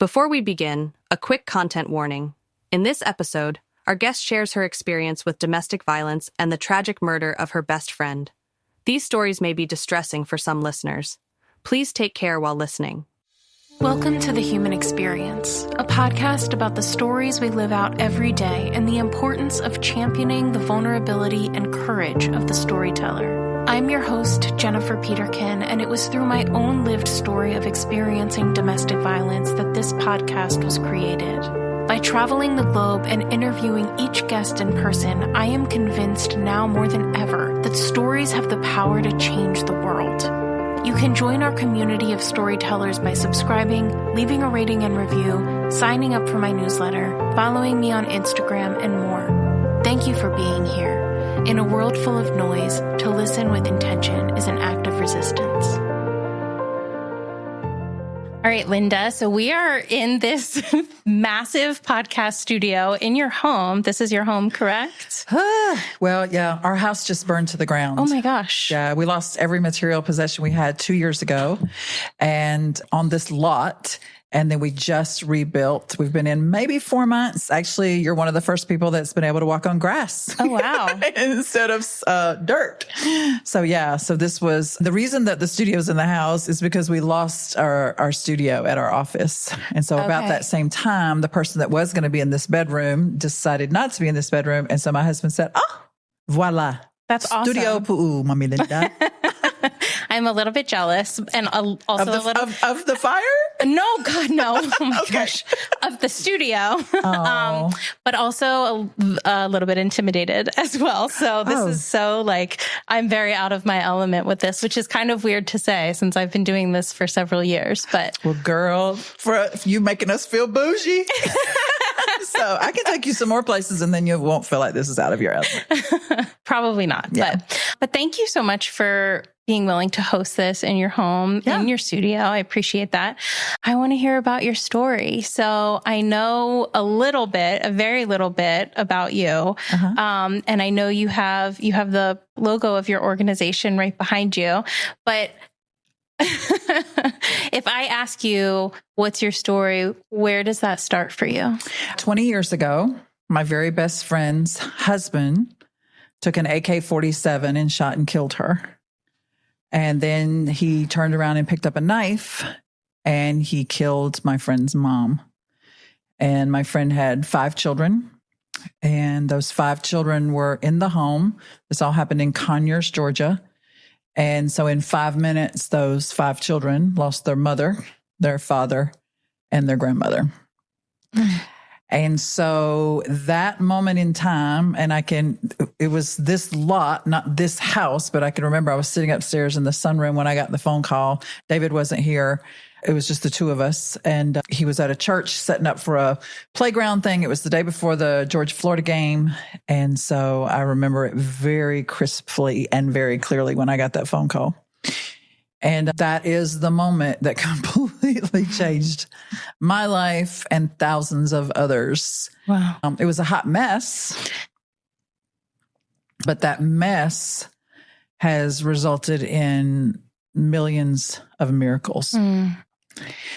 Before we begin, a quick content warning. In this episode, our guest shares her experience with domestic violence and the tragic murder of her best friend. These stories may be distressing for some listeners. Please take care while listening. Welcome to The Human Experience, a podcast about the stories we live out every day and the importance of championing the vulnerability and courage of the storyteller. I'm your host, Jennifer Peterkin, and it was through my own lived story of experiencing domestic violence that this podcast was created. By traveling the globe and interviewing each guest in person, I am convinced now more than ever that stories have the power to change the world. You can join our community of storytellers by subscribing, leaving a rating and review, signing up for my newsletter, following me on Instagram, and more. Thank you for being here. In a world full of noise, to listen with intention is an act of resistance. All right, Linda. So we are in this massive podcast studio in your home. This is your home, correct? Well, yeah, our house just burned to the ground. Oh my gosh. Yeah, we lost every material possession we had 2 years ago. And on this lot, and then we just rebuilt. We've been in maybe 4 months. Actually, you're one of the first people that's been able to walk on grass. Oh, wow. Instead of dirt. So yeah, so this was the reason that the studio's in the house is because we lost our studio at our office. And so about that same time, the person that was going to be in this bedroom decided not to be in this bedroom. And so my husband said, voila. That's awesome. Studio pour Mami Linda. I'm a little bit jealous and also of the fire? No, God, no. Oh my gosh. Of the studio. But also a little bit intimidated as well. So this is so I'm very out of my element with this, which is kind of weird to say since I've been doing this for several years. But well, girl, for you making us feel bougie. So I can take you some more places and then you won't feel like this is out of your element. Probably not. Yeah. But thank you so much for being willing to host this in your home, in your studio. I appreciate that. I want to hear about your story. So I know a very little bit about you. And I know you have the logo of your organization right behind you. But if I ask you, what's your story? Where does that start for you? 20 years ago, my very best friend's husband took an AK-47 and shot and killed her. And then he turned around and picked up a knife and he killed my friend's mom. And my friend had 5 children. And those 5 children were in the home. This all happened in Conyers, Georgia. And so in 5 minutes, those 5 children lost their mother, their father, and their grandmother. And so that moment in time, and it was this lot, not this house, but I can remember I was sitting upstairs in the sunroom when I got the phone call. David wasn't here. It was just the two of us. And he was at a church setting up for a playground thing. It was the day before the Georgia-Florida game. And so I remember it very crisply and very clearly when I got that phone call. And that is the moment that completely changed my life and thousands of others. Wow. It was a hot mess, but that mess has resulted in millions of miracles.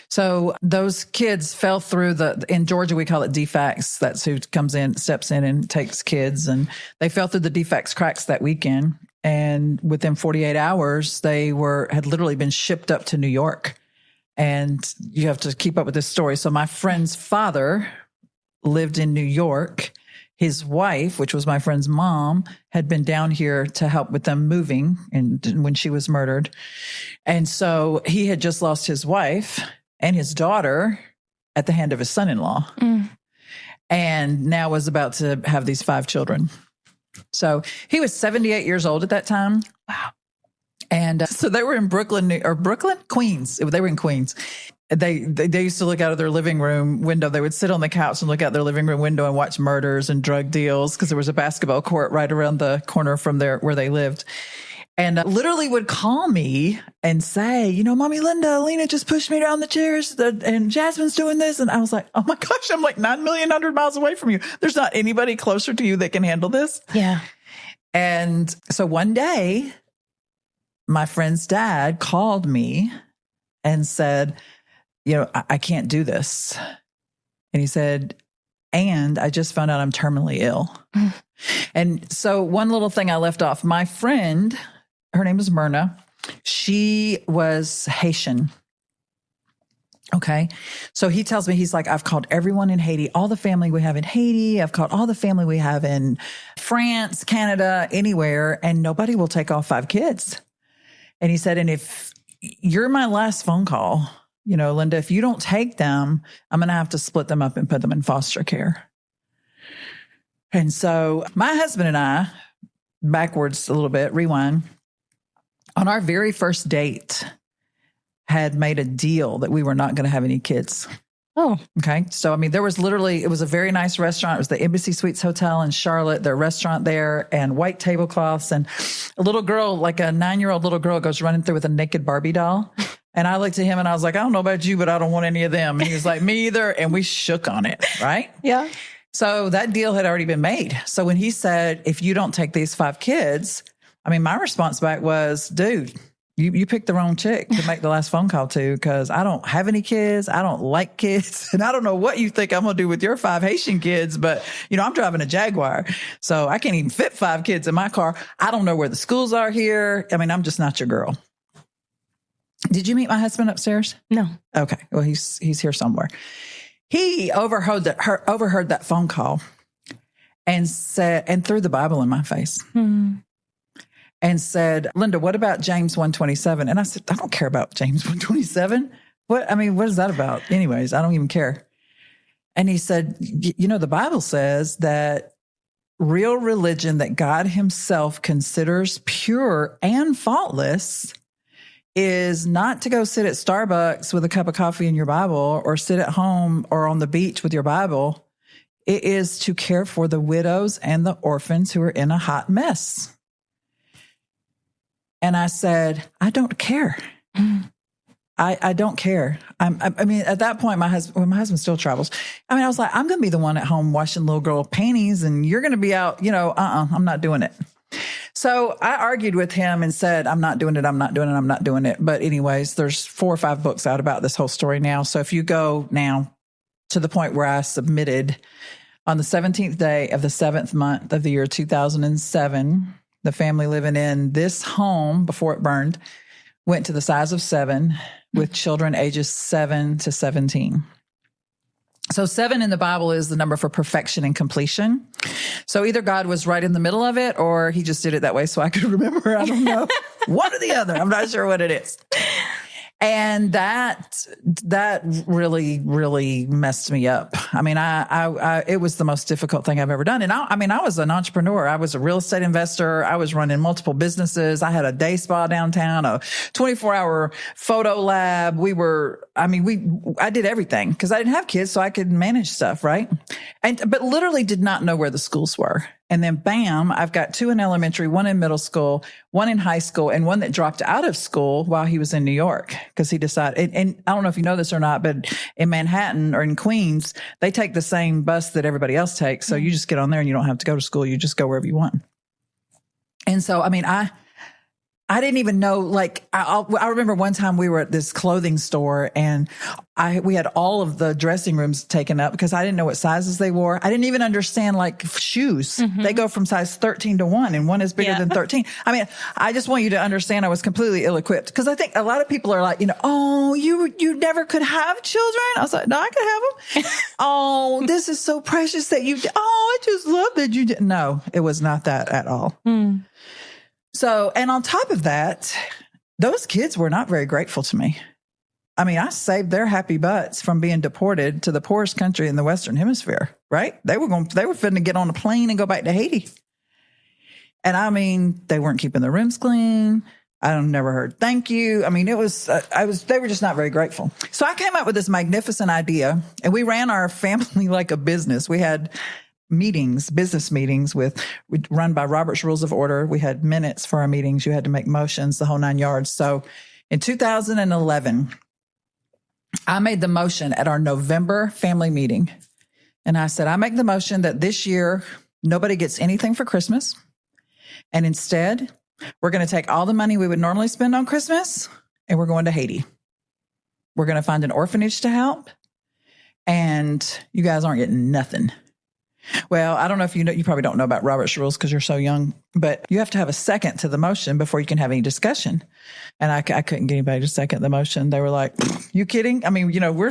So those kids fell through in Georgia, we call it defects. That's who comes in, steps in and takes kids. And they fell through the defects cracks that weekend. And within 48 hours, they had literally been shipped up to New York. And you have to keep up with this story. So my friend's father lived in New York. His wife, which was my friend's mom, had been down here to help with them moving when she was murdered. And so he had just lost his wife and his daughter at the hand of his son-in-law. And now was about to have these 5 children. So he was 78 years old at that time. Wow. And so they were in Queens. They were in Queens. They used to look out of their living room window. They would sit on the couch and look out their living room window and watch murders and drug deals because there was a basketball court right around the corner from where they lived. And literally would call me and say, Mommy Linda, Alina just pushed me down the chairs and Jasmine's doing this. And I was like, oh my gosh, I'm like 9,000,000 miles away from you. There's not anybody closer to you that can handle this. Yeah. And so one day, my friend's dad called me and said, I can't do this. And he said, and I just found out I'm terminally ill. And so one little thing I left off, my friend, her name is Myrna. She was Haitian. Okay. So he tells me, he's like, I've called everyone in Haiti, all the family we have in Haiti. I've called all the family we have in France, Canada, anywhere, and nobody will take all 5 kids. And he said, and if you're my last phone call, Linda, if you don't take them, I'm going to have to split them up and put them in foster care. And so my husband and I, backwards a little bit, rewind, on our very first date, had made a deal that we were not going to have any kids. Oh. Okay. So, there was literally, it was a very nice restaurant. It was the Embassy Suites Hotel in Charlotte, their restaurant there, and white tablecloths. And a little girl, like a 9-year-old little girl, goes running through with a naked Barbie doll. And I looked at him and I was like, I don't know about you, but I don't want any of them. And he was like, me either. And we shook on it. Right. Yeah. So that deal had already been made. So when he said, if you don't take these 5 kids, my response back was, dude, you picked the wrong chick to make the last phone call to, because I don't have any kids. I don't like kids. And I don't know what you think I'm going to do with your 5 Haitian kids, but I'm driving a Jaguar. So I can't even fit 5 kids in my car. I don't know where the schools are here. I'm just not your girl. Did you meet my husband upstairs? No. Okay. Well, he's here somewhere. He overheard that phone call and threw the Bible in my face. And said, Linda, what about James 1:27? And I said, I don't care about James 1:27. What is that about? Anyways, I don't even care. And he said, the Bible says that real religion that God himself considers pure and faultless is not to go sit at Starbucks with a cup of coffee in your Bible, or sit at home or on the beach with your Bible. It is to care for the widows and the orphans who are in a hot mess. And I said, I don't care. I don't care. At that point, my husband still travels. I was like, I'm going to be the one at home washing little girl panties, and you're going to be out, I'm not doing it. So I argued with him and said, I'm not doing it. But anyways, there's 4 or 5 books out about this whole story now. So if you go now to the point where I submitted on the 17th day of the 7th month of the year 2007, the family living in this home before it burned went to the size of 7 with children ages 7 to 17. So 7 in the Bible is the number for perfection and completion. So either God was right in the middle of it, or he just did it that way so I could remember. I don't know. One or the other. I'm not sure what it is. And that really, really messed me up. It was the most difficult thing I've ever done. And I was an entrepreneur. I was a real estate investor. I was running multiple businesses. I had a day spa downtown, a 24-hour photo lab. I did everything because I didn't have kids, so I could manage stuff, right? But literally did not know where the schools were. And then bam, I've got 2 in elementary, 1 in middle school, 1 in high school, and 1 that dropped out of school while he was in New York because he decided, and I don't know if you know this or not, but in Manhattan or in Queens, they take the same bus that everybody else takes. So you just get on there and you don't have to go to school. You just go wherever you want. And so, I didn't even know, I remember one time we were at this clothing store and we had all of the dressing rooms taken up because I didn't know what sizes they wore. I didn't even understand shoes. Mm-hmm. They go from size 13 to 1 and 1 is bigger than 13. I just want you to understand I was completely ill-equipped because I think a lot of people are like, oh, you never could have children. I was like, no, I could have them. Oh, this is so precious that I just love that you didn't. No, it was not that at all. Mm. So, and on top of that, those kids were not very grateful to me. I saved their happy butts from being deported to the poorest country in the Western Hemisphere, right? They were finna get on a plane and go back to Haiti. And they weren't keeping their rooms clean. I've never heard thank you. They were just not very grateful. So I came up with this magnificent idea and we ran our family like a business. We had business meetings run by Robert's Rules of Order. We had minutes for our meetings. You had to make motions, the whole 9 yards. So in 2011, I made the motion at our November family meeting. And I said, I make the motion that this year, nobody gets anything for Christmas. And instead, we're going to take all the money we would normally spend on Christmas and we're going to Haiti. We're going to find an orphanage to help. And you guys aren't getting nothing. Well, I don't know if you know, you probably don't know about Robert's rules because you're so young, but you have to have a second to the motion before you can have any discussion. And I couldn't get anybody to second the motion. They were like, you kidding? I mean, you know,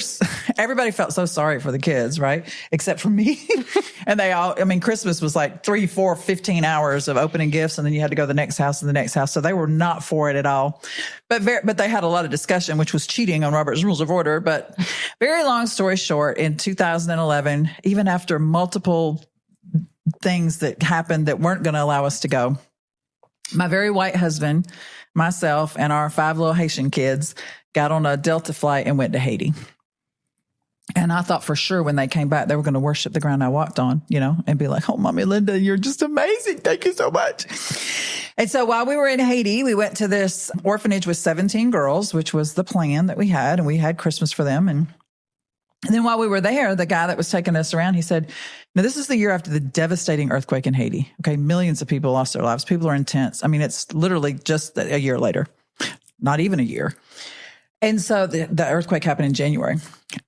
everybody felt so sorry for the kids, right? Except for me. And Christmas was like 3, 4, 15 hours of opening gifts. And then you had to go to the next house and the next house. So they were not for it at all. But they had a lot of discussion, which was cheating on Robert's Rules of Order. But very long story short, in 2011, even after multiple things that happened that weren't going to allow us to go, my very white husband, myself, and our 5 little Haitian kids got on a Delta flight and went to Haiti. And I thought for sure when they came back, they were going to worship the ground I walked on, you know, and be like, oh, Mommy Linda, you're just amazing. Thank you so much. And so while we were in Haiti, we went to this orphanage with 17 girls, which was the plan that we had. And we had Christmas for them. And then while we were there, the guy that was taking us around, he said, now this is the year after the devastating earthquake in Haiti. Okay. Millions of people lost their lives. People are intense. I mean, it's literally just a year later, not even a year. And so the earthquake happened in January.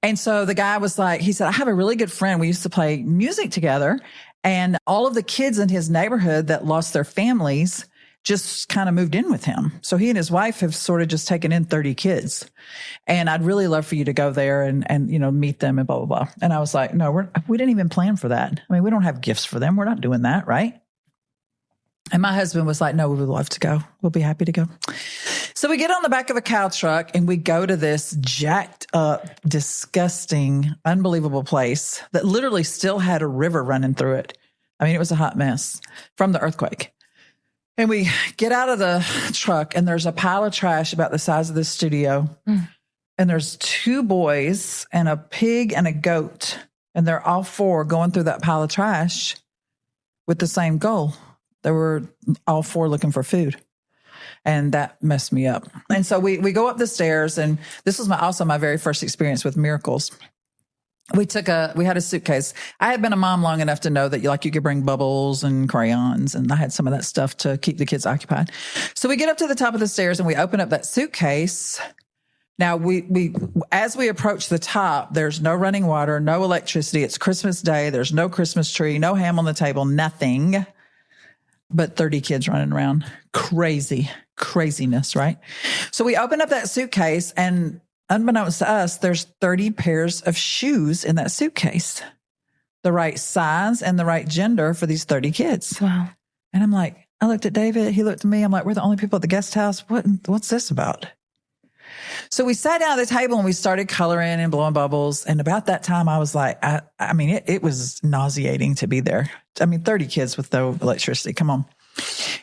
And so the guy was like, he said, I have a really good friend. We used to play music together. And all of the kids in his neighborhood that lost their families just kind of moved in with him. So he and his wife have sort of just taken in 30 kids. And I'd really love for you to go there and you know, meet them and blah, blah, blah. And I was like, no, we didn't even plan for that. I mean, we don't have gifts for them. We're not doing that, right? And my husband was like, no, we would love to go. We'll be happy to go. So we get on the back of a cow truck and we go to this jacked up, disgusting, unbelievable place that literally still had a river running through it. I mean, it was a hot mess from the earthquake. And we get out of the truck and there's a pile of trash about the size of this studio. And there's 2 boys and a pig and a goat. And they're all 4 going through that pile of trash with the same goal. They were all 4 looking for food. And that messed me up. And so we go up the stairs, and this was also my very first experience with miracles. We had a suitcase. I had been a mom long enough to know that you could bring bubbles and crayons, and I had some of that stuff to keep the kids occupied. So we get up to the top of the stairs and we open up that suitcase. Now as we approach the top, there's no running water, no electricity. It's Christmas Day. There's no Christmas tree, no ham on the table, nothing. But 30 kids running around. Craziness, right? So we open up that suitcase, and unbeknownst to us, there's 30 pairs of shoes in that suitcase. The right size and the right gender for these 30 kids. Wow. And I'm like, I looked at David, he looked at me. I'm like, we're the only people at the guest house. What's this about? So we sat down at the table and we started coloring and blowing bubbles. And about that time, I was like, it was nauseating to be there. 30 kids with no electricity. Come on.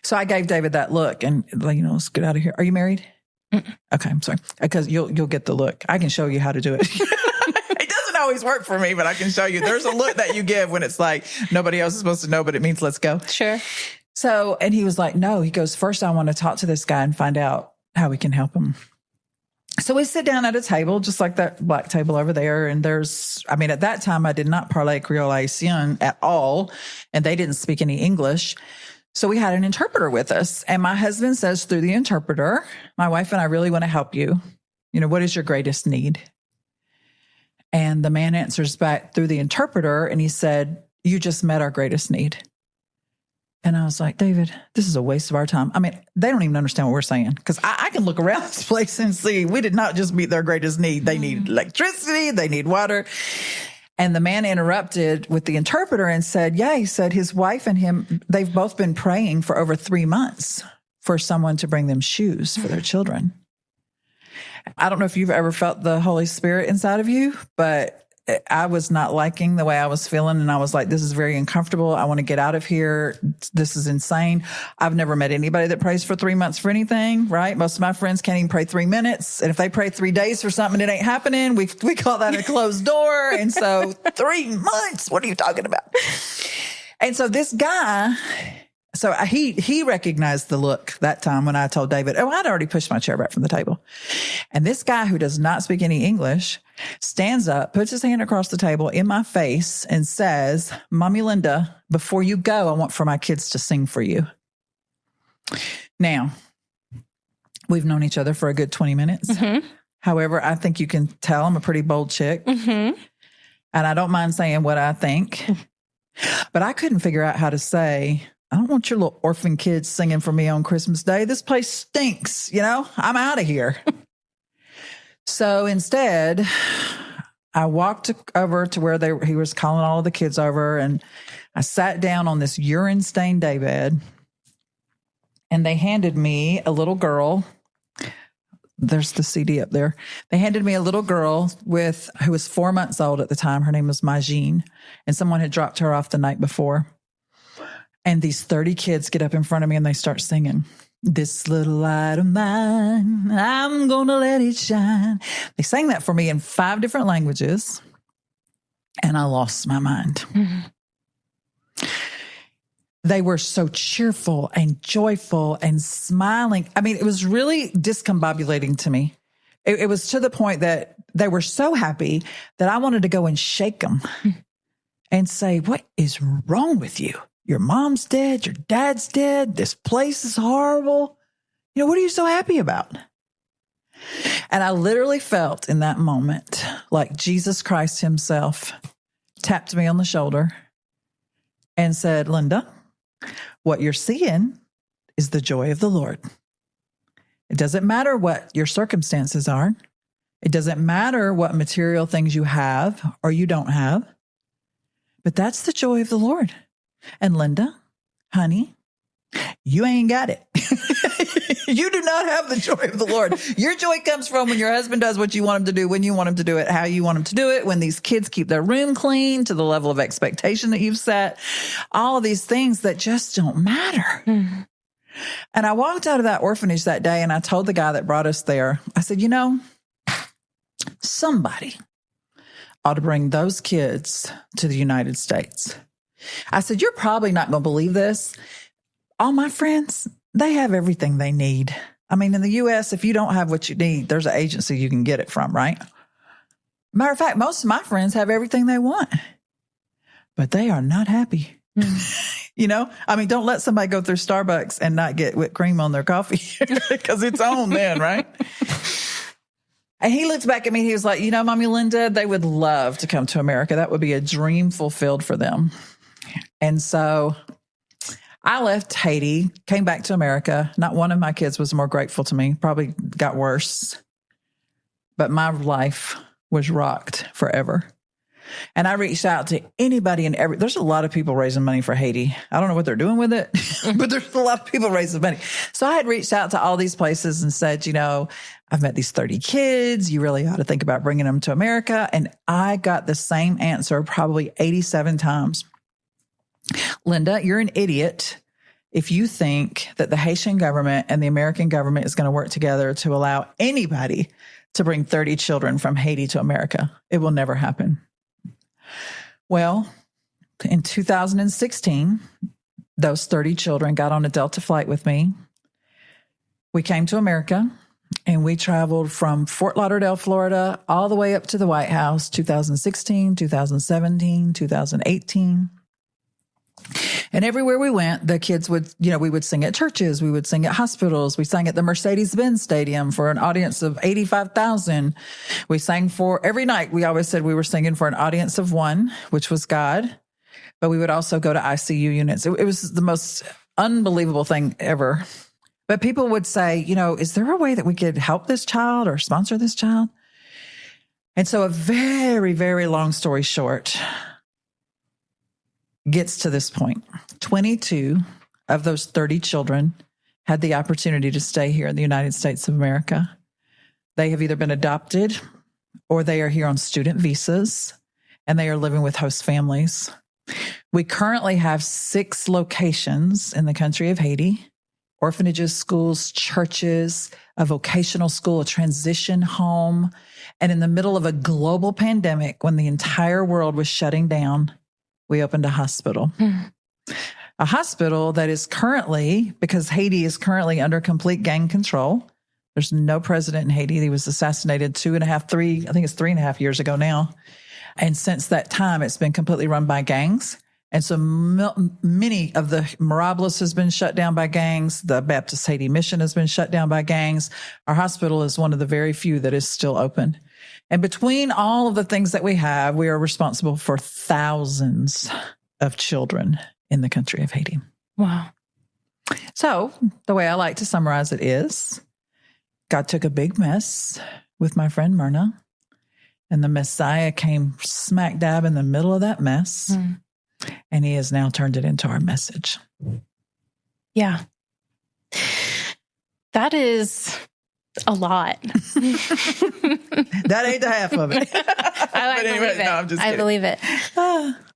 So I gave David that look and, let's get out of here. Are you married? Mm-mm. Okay, I'm sorry. Because you'll get the look. I can show you how to do it. It doesn't always work for me, but I can show you. There's a look that you give when it's like nobody else is supposed to know, but it means let's go. Sure. So, and he was like, no, he goes, first I want to talk to this guy and find out how we can help him. So we sit down at a table, just like that black table over there. And at that time, I did not parler Creole Haitian at all. And they didn't speak any English. So we had an interpreter with us. And my husband says through the interpreter, my wife and I really want to help you. What is your greatest need? And the man answers back through the interpreter. And he said, you just met our greatest need. And I was like, David, this is a waste of our time. They don't even understand what we're saying because I can look around this place and see we did not just meet their greatest need. They need electricity. They need water. And the man interrupted with the interpreter and said, he said his wife and him, they've both been praying for over 3 months for someone to bring them shoes for their children. I don't know if you've ever felt the Holy Spirit inside of you, but I was not liking the way I was feeling. And I was like, this is very uncomfortable. I want to get out of here. This is insane. I've never met anybody that prays for 3 months for anything, right? Most of my friends can't even pray 3 minutes. And if they pray 3 days for something that ain't happening, we call that a closed door. And so 3 months, what are you talking about? And so this guy, he recognized the look that time when I told David, I'd already pushed my chair back from the table. And this guy who does not speak any English stands up, puts his hand across the table in my face and says, Mommy Linda, before you go, I want for my kids to sing for you. Now, we've known each other for a good 20 minutes. Mm-hmm. However, I think you can tell I'm a pretty bold chick. Mm-hmm. And I don't mind saying what I think. But I couldn't figure out how to say, I don't want your little orphan kids singing for me on Christmas Day. This place stinks, I'm out of here. So instead, I walked over to where he was calling all of the kids over, and I sat down on this urine-stained daybed, and they handed me a little girl. There's the CD up there. They handed me a little girl who was 4 months old at the time. Her name was Majine, and someone had dropped her off the night before. And these 30 kids get up in front of me and they start singing, "This little light of mine, I'm gonna let it shine." They sang that for me in 5 different languages, and I lost my mind. Mm-hmm. They were so cheerful and joyful and smiling. I mean, it was really discombobulating to me. It was to the point that they were so happy that I wanted to go and shake them and say, "What is wrong with you? Your mom's dead. Your dad's dead. This place is horrible. What are you so happy about?" And I literally felt in that moment like Jesus Christ himself tapped me on the shoulder and said, "Linda, what you're seeing is the joy of the Lord. It doesn't matter what your circumstances are. It doesn't matter what material things you have or you don't have. But that's the joy of the Lord. And Linda, honey, you ain't got it. You do not have the joy of the Lord. Your joy comes from when your husband does what you want him to do, when you want him to do it, how you want him to do it, when these kids keep their room clean to the level of expectation that you've set, all of these things that just don't matter." Mm-hmm. And I walked out of that orphanage that day and I told the guy that brought us there, I said, somebody ought to bring those kids to the United States. I said, "You're probably not going to believe this. All my friends, they have everything they need. I mean, in the U.S., if you don't have what you need, there's an agency you can get it from, right? Matter of fact, most of my friends have everything they want, but they are not happy." Don't let somebody go through Starbucks and not get whipped cream on their coffee because it's on then, right? And he looked back at me. He was like, "Mommy Linda, they would love to come to America. That would be a dream fulfilled for them." And so I left Haiti, came back to America. Not one of my kids was more grateful to me, probably got worse. But my life was rocked forever. And I reached out to anybody there's a lot of people raising money for Haiti. I don't know what they're doing with it, but there's a lot of people raising money. So I had reached out to all these places and said, "I've met these 30 kids. You really ought to think about bringing them to America." And I got the same answer probably 87 times. "Linda, you're an idiot if you think that the Haitian government and the American government is going to work together to allow anybody to bring 30 children from Haiti to America. It will never happen." Well, in 2016, those 30 children got on a Delta flight with me. We came to America and we traveled from Fort Lauderdale, Florida, all the way up to the White House, 2016, 2017, 2018. And everywhere we went, the kids would, we would sing at churches, we would sing at hospitals, we sang at the Mercedes-Benz Stadium for an audience of 85,000. We sang for every night. We always said we were singing for an audience of 1, which was God. But we would also go to ICU units. It was the most unbelievable thing ever. But people would say, is there a way that we could help this child or sponsor this child? And so a very, very long story short gets to this point. 22 of those 30 children had the opportunity to stay here in the United States of America. They have either been adopted or they are here on student visas and they are living with host families. We currently have 6 locations in the country of Haiti: orphanages, schools, churches, a vocational school, a transition home. And in the middle of a global pandemic, when the entire world was shutting down, we opened a hospital. A hospital that is currently, because Haiti is currently under complete gang control. There's no president in Haiti. He was assassinated 3.5 years ago now. And since that time, it's been completely run by gangs. And so many of the Mirabolous has been shut down by gangs. The Baptist Haiti Mission has been shut down by gangs. Our hospital is one of the very few that is still open. And between all of the things that we have, we are responsible for thousands of children in the country of Haiti. Wow. So the way I like to summarize it is, God took a big mess with my friend Myrna, and the Messiah came smack dab in the middle of that mess, and he has now turned it into our message. Yeah. That is a lot. That ain't the half of it. I believe it. No, I'm just kidding. I believe it.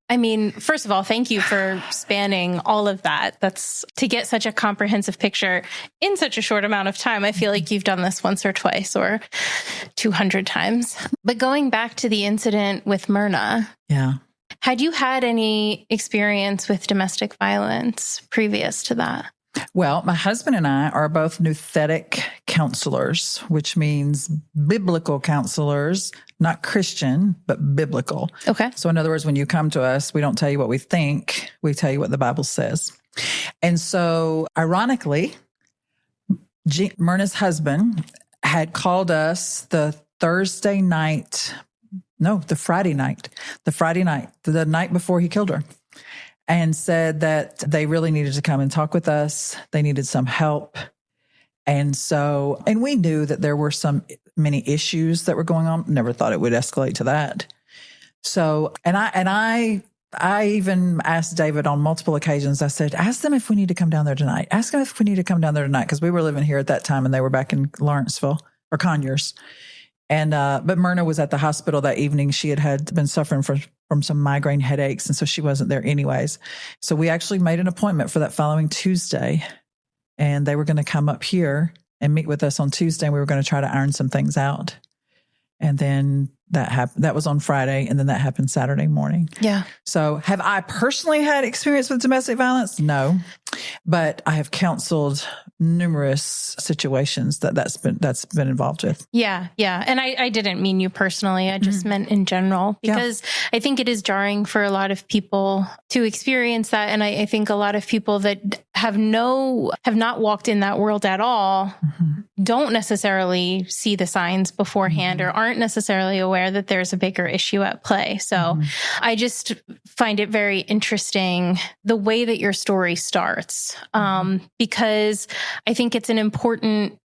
I mean, first of all, thank you for spanning all of that. That's to get such a comprehensive picture in such a short amount of time. I feel like you've done this once or twice or 200 times. But going back to the incident with Myrna. Yeah. Had you had any experience with domestic violence previous to that? Well, my husband and I are both nouthetic counselors, which means biblical counselors, not Christian, but biblical. Okay. So in other words, when you come to us, we don't tell you what we think. We tell you what the Bible says. And so ironically, Myrna's husband had called us the Friday night, the night before he killed her, and said that they really needed to come and talk with us. They needed some help. And we knew that there were many issues that were going on. Never thought it would escalate to that. So, and I even asked David on multiple occasions, I said, ask them if we need to come down there tonight. Ask them if we need to come down there tonight. Cause we were living here at that time and they were back in Lawrenceville or Conyers. And, but Myrna was at the hospital that evening. She had been suffering from some migraine headaches. And so she wasn't there anyways. So we actually made an appointment for that following Tuesday, and they were going to come up here and meet with us on Tuesday. And we were going to try to iron some things out. And then that happened. That was on Friday. And then that happened Saturday morning. Yeah. So have I personally had experience with domestic violence? No, but I have counseled numerous situations that's been involved with. Yeah. Yeah. And I didn't mean you personally. I just meant in general, because I think it is jarring for a lot of people to experience that. And I think a lot of people that have not walked in that world at all don't necessarily see the signs beforehand or aren't necessarily aware that there's a bigger issue at play. So I just find it very interesting the way that your story starts, because I think it's an important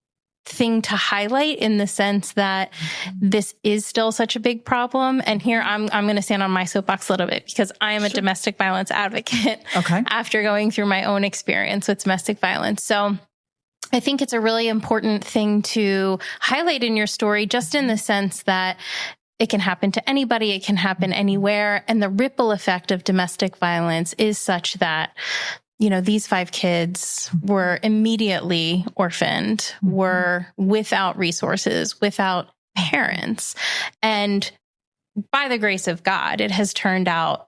thing to highlight in the sense that this is still such a big problem. And here I'm going to stand on my soapbox a little bit, because I am a domestic violence advocate after going through my own experience with domestic violence. So I think it's a really important thing to highlight in your story, just in the sense that it can happen to anybody. It can happen anywhere. And the ripple effect of domestic violence is such that, these 5 kids were immediately orphaned, were without resources, without parents. And by the grace of God, it has turned out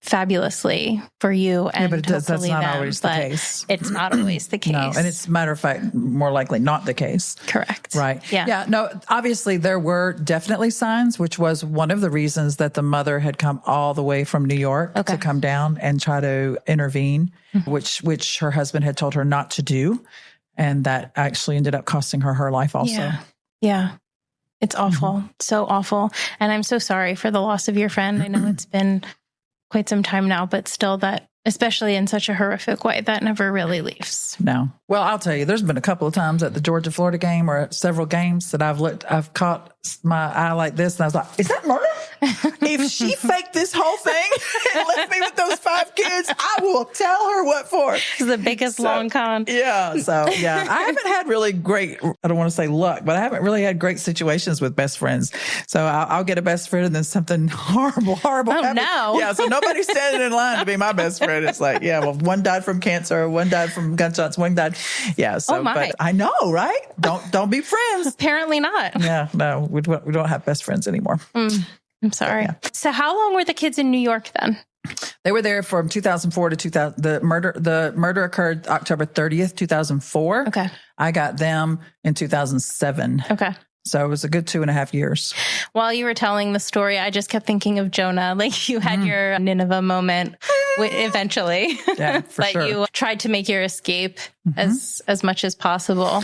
fabulously for you and that's not always the case. It's not always the case. No, and it's a matter of fact, more likely not the case. Correct. Right. Yeah. Yeah. No, obviously there were definitely signs, which was one of the reasons that the mother had come all the way from New York to come down and try to intervene, which her husband had told her not to do. And that actually ended up costing her life also. Yeah. It's awful. So awful. And I'm so sorry for the loss of your friend. I know it's been quite some time now, but still, that, especially in such a horrific way, that never really leaves. No. Well, I'll tell you, there's been a couple of times at the Georgia-Florida game or at several games that I've caught my eye like this, and I was like, is that Myrna? If she faked this whole thing and left me with those 5 kids, I will tell her what for. It's the biggest long con. Yeah. So, yeah, I haven't had really great, I don't want to say luck, but I haven't really had great situations with best friends. So I'll get a best friend and then something horrible happens. No. Yeah. So nobody's standing in line to be my best friend. It's like, yeah, well, one died from cancer, one died from gunshots, one died. Yeah. So, but I know, right? Don't be friends. Apparently not. Yeah. No, we don't have best friends anymore. I'm sorry. Yeah. So how long were the kids in New York then? They were there from 2004 to 2000. The murder occurred October 30th, 2004. Okay. I got them in 2007. Okay. So it was a good 2.5 years. While you were telling the story, I just kept thinking of Jonah. Like, you had your Nineveh moment eventually. Yeah, for But sure. you tried to make your escape as much as possible.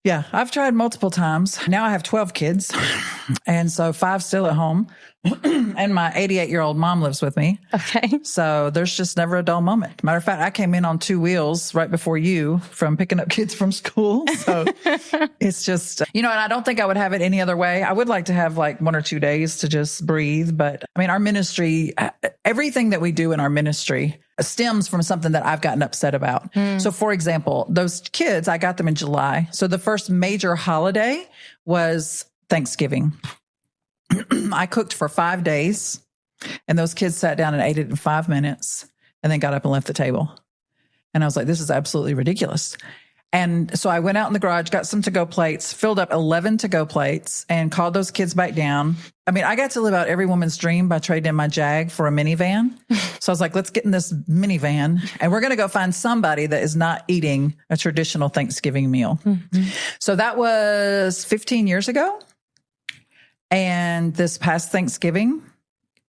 Yeah, I've tried multiple times. Now I have 12 kids, and so 5 still at home. And my 88-year-old mom lives with me. Okay. So there's just never a dull moment. Matter of fact, I came in on 2 wheels right before you from picking up kids from school. So it's just, and I don't think I would have it any other way. I would like to have like 1 or 2 days to just breathe. But I mean, our ministry, everything that we do in our ministry stems from something that I've gotten upset about. So for example, those kids, I got them in July. So the first major holiday was Thanksgiving. I cooked for 5 days, and those kids sat down and ate it in 5 minutes and then got up and left the table. And I was like, this is absolutely ridiculous. And so I went out in the garage, got some to-go plates, filled up 11 to-go plates, and called those kids back down. I mean, I got to live out every woman's dream by trading in my Jag for a minivan. So I was like, let's get in this minivan, and we're going to go find somebody that is not eating a traditional Thanksgiving meal. So that was 15 years ago. And this past Thanksgiving,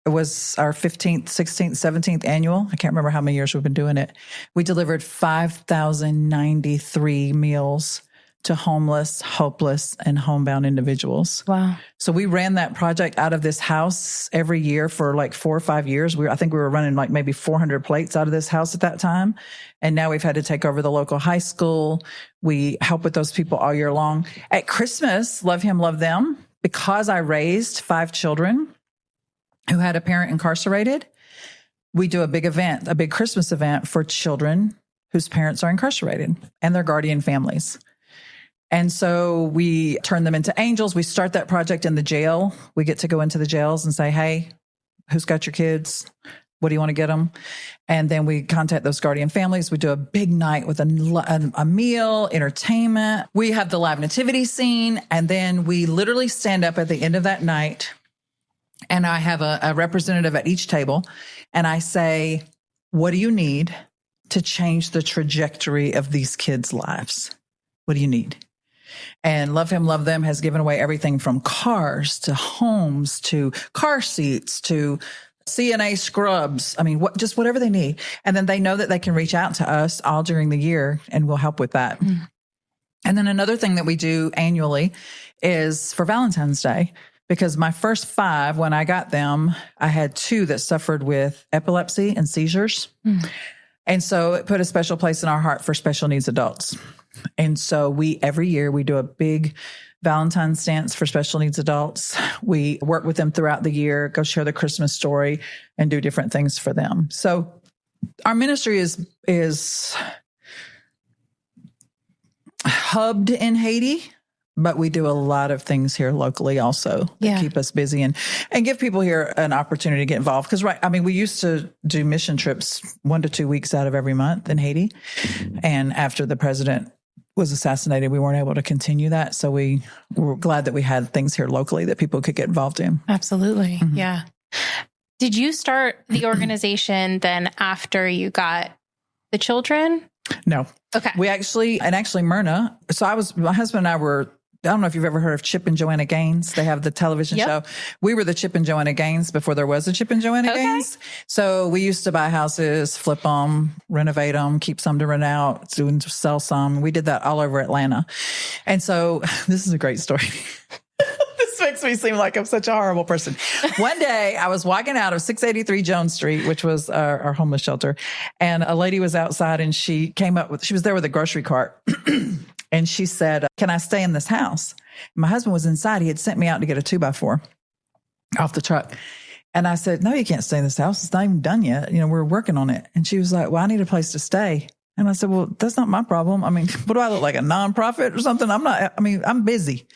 it was our 15th, 16th, 17th annual. I can't remember how many years we've been doing it. We delivered 5,093 meals to homeless, hopeless, and homebound individuals. Wow. So we ran that project out of this house every year for like 4 or 5 years. I think we were running like maybe 400 plates out of this house at that time. And now we've had to take over the local high school. We help with those people all year long. At Christmas, Love Him, Love Them, because I raised 5 children who had a parent incarcerated, we do a big event, a big Christmas event for children whose parents are incarcerated and their guardian families. And so we turn them into angels. We start that project in the jail. We get to go into the jails and say, hey, who's got your kids? What do you want to get them? And then we contact those guardian families. We do a big night with a meal, entertainment. We have the live nativity scene. And then we literally stand up at the end of that night. And I have a representative at each table. And I say, what do you need to change the trajectory of these kids' lives? What do you need? And Love Him, Love Them has given away everything from cars to homes to car seats to CNA scrubs. I mean, just whatever they need. And then they know that they can reach out to us all during the year and we'll help with that. And then another thing that we do annually is for Valentine's Day, because my first 5, when I got them, I had 2 that suffered with epilepsy and seizures. And so it put a special place in our heart for special needs adults. And so every year we do a big Valentine's dance for special needs adults. We work with them throughout the year, go share the Christmas story, and do different things for them. So our ministry is hubbed in Haiti, but we do a lot of things here locally also that keep us busy and give people here an opportunity to get involved. Because, we used to do mission trips 1 to 2 weeks out of every month in Haiti. And after the president was assassinated, we weren't able to continue that. So we were glad that we had things here locally that people could get involved in. Absolutely. Yeah. Did you start the organization then after you got the children? No. Okay. Actually Myrna. So my husband and I were, I don't know if you've ever heard of Chip and Joanna Gaines. They have the television show. We were the Chip and Joanna Gaines before there was a Chip and Joanna Gaines. So we used to buy houses, flip them, renovate them, keep some to rent out, sell some. We did that all over Atlanta. And so this is a great story. This makes me seem like I'm such a horrible person. One day I was walking out of 683 Jones Street, which was our homeless shelter. And a lady was outside and she was there with a grocery cart. And she said, can I stay in this house? And my husband was inside. He had sent me out to get a 2x4 off the truck. And I said, no, you can't stay in this house. It's not even done yet. We're working on it. And she was like, well, I need a place to stay. And I said, well, that's not my problem. I mean, what do I look like, a nonprofit or something? I'm busy.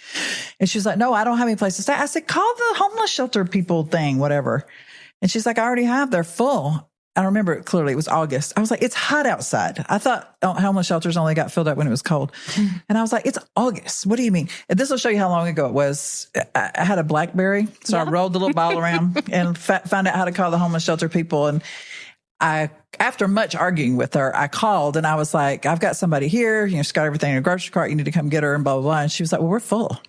And she's like, no, I don't have any place to stay. I said, call the homeless shelter people thing, whatever. And she's like, I already have. They're full. I remember it clearly. It was August. I was like, it's hot outside. I thought homeless shelters only got filled up when it was cold. And I was like, it's August. What do you mean? And this will show you how long ago it was. I had a BlackBerry. So I rolled the little ball around and found out how to call the homeless shelter people. And after much arguing with her, I called and I was like, I've got somebody here. She's got everything in a grocery cart. You need to come get her and blah, blah, blah. And she was like, well, we're full.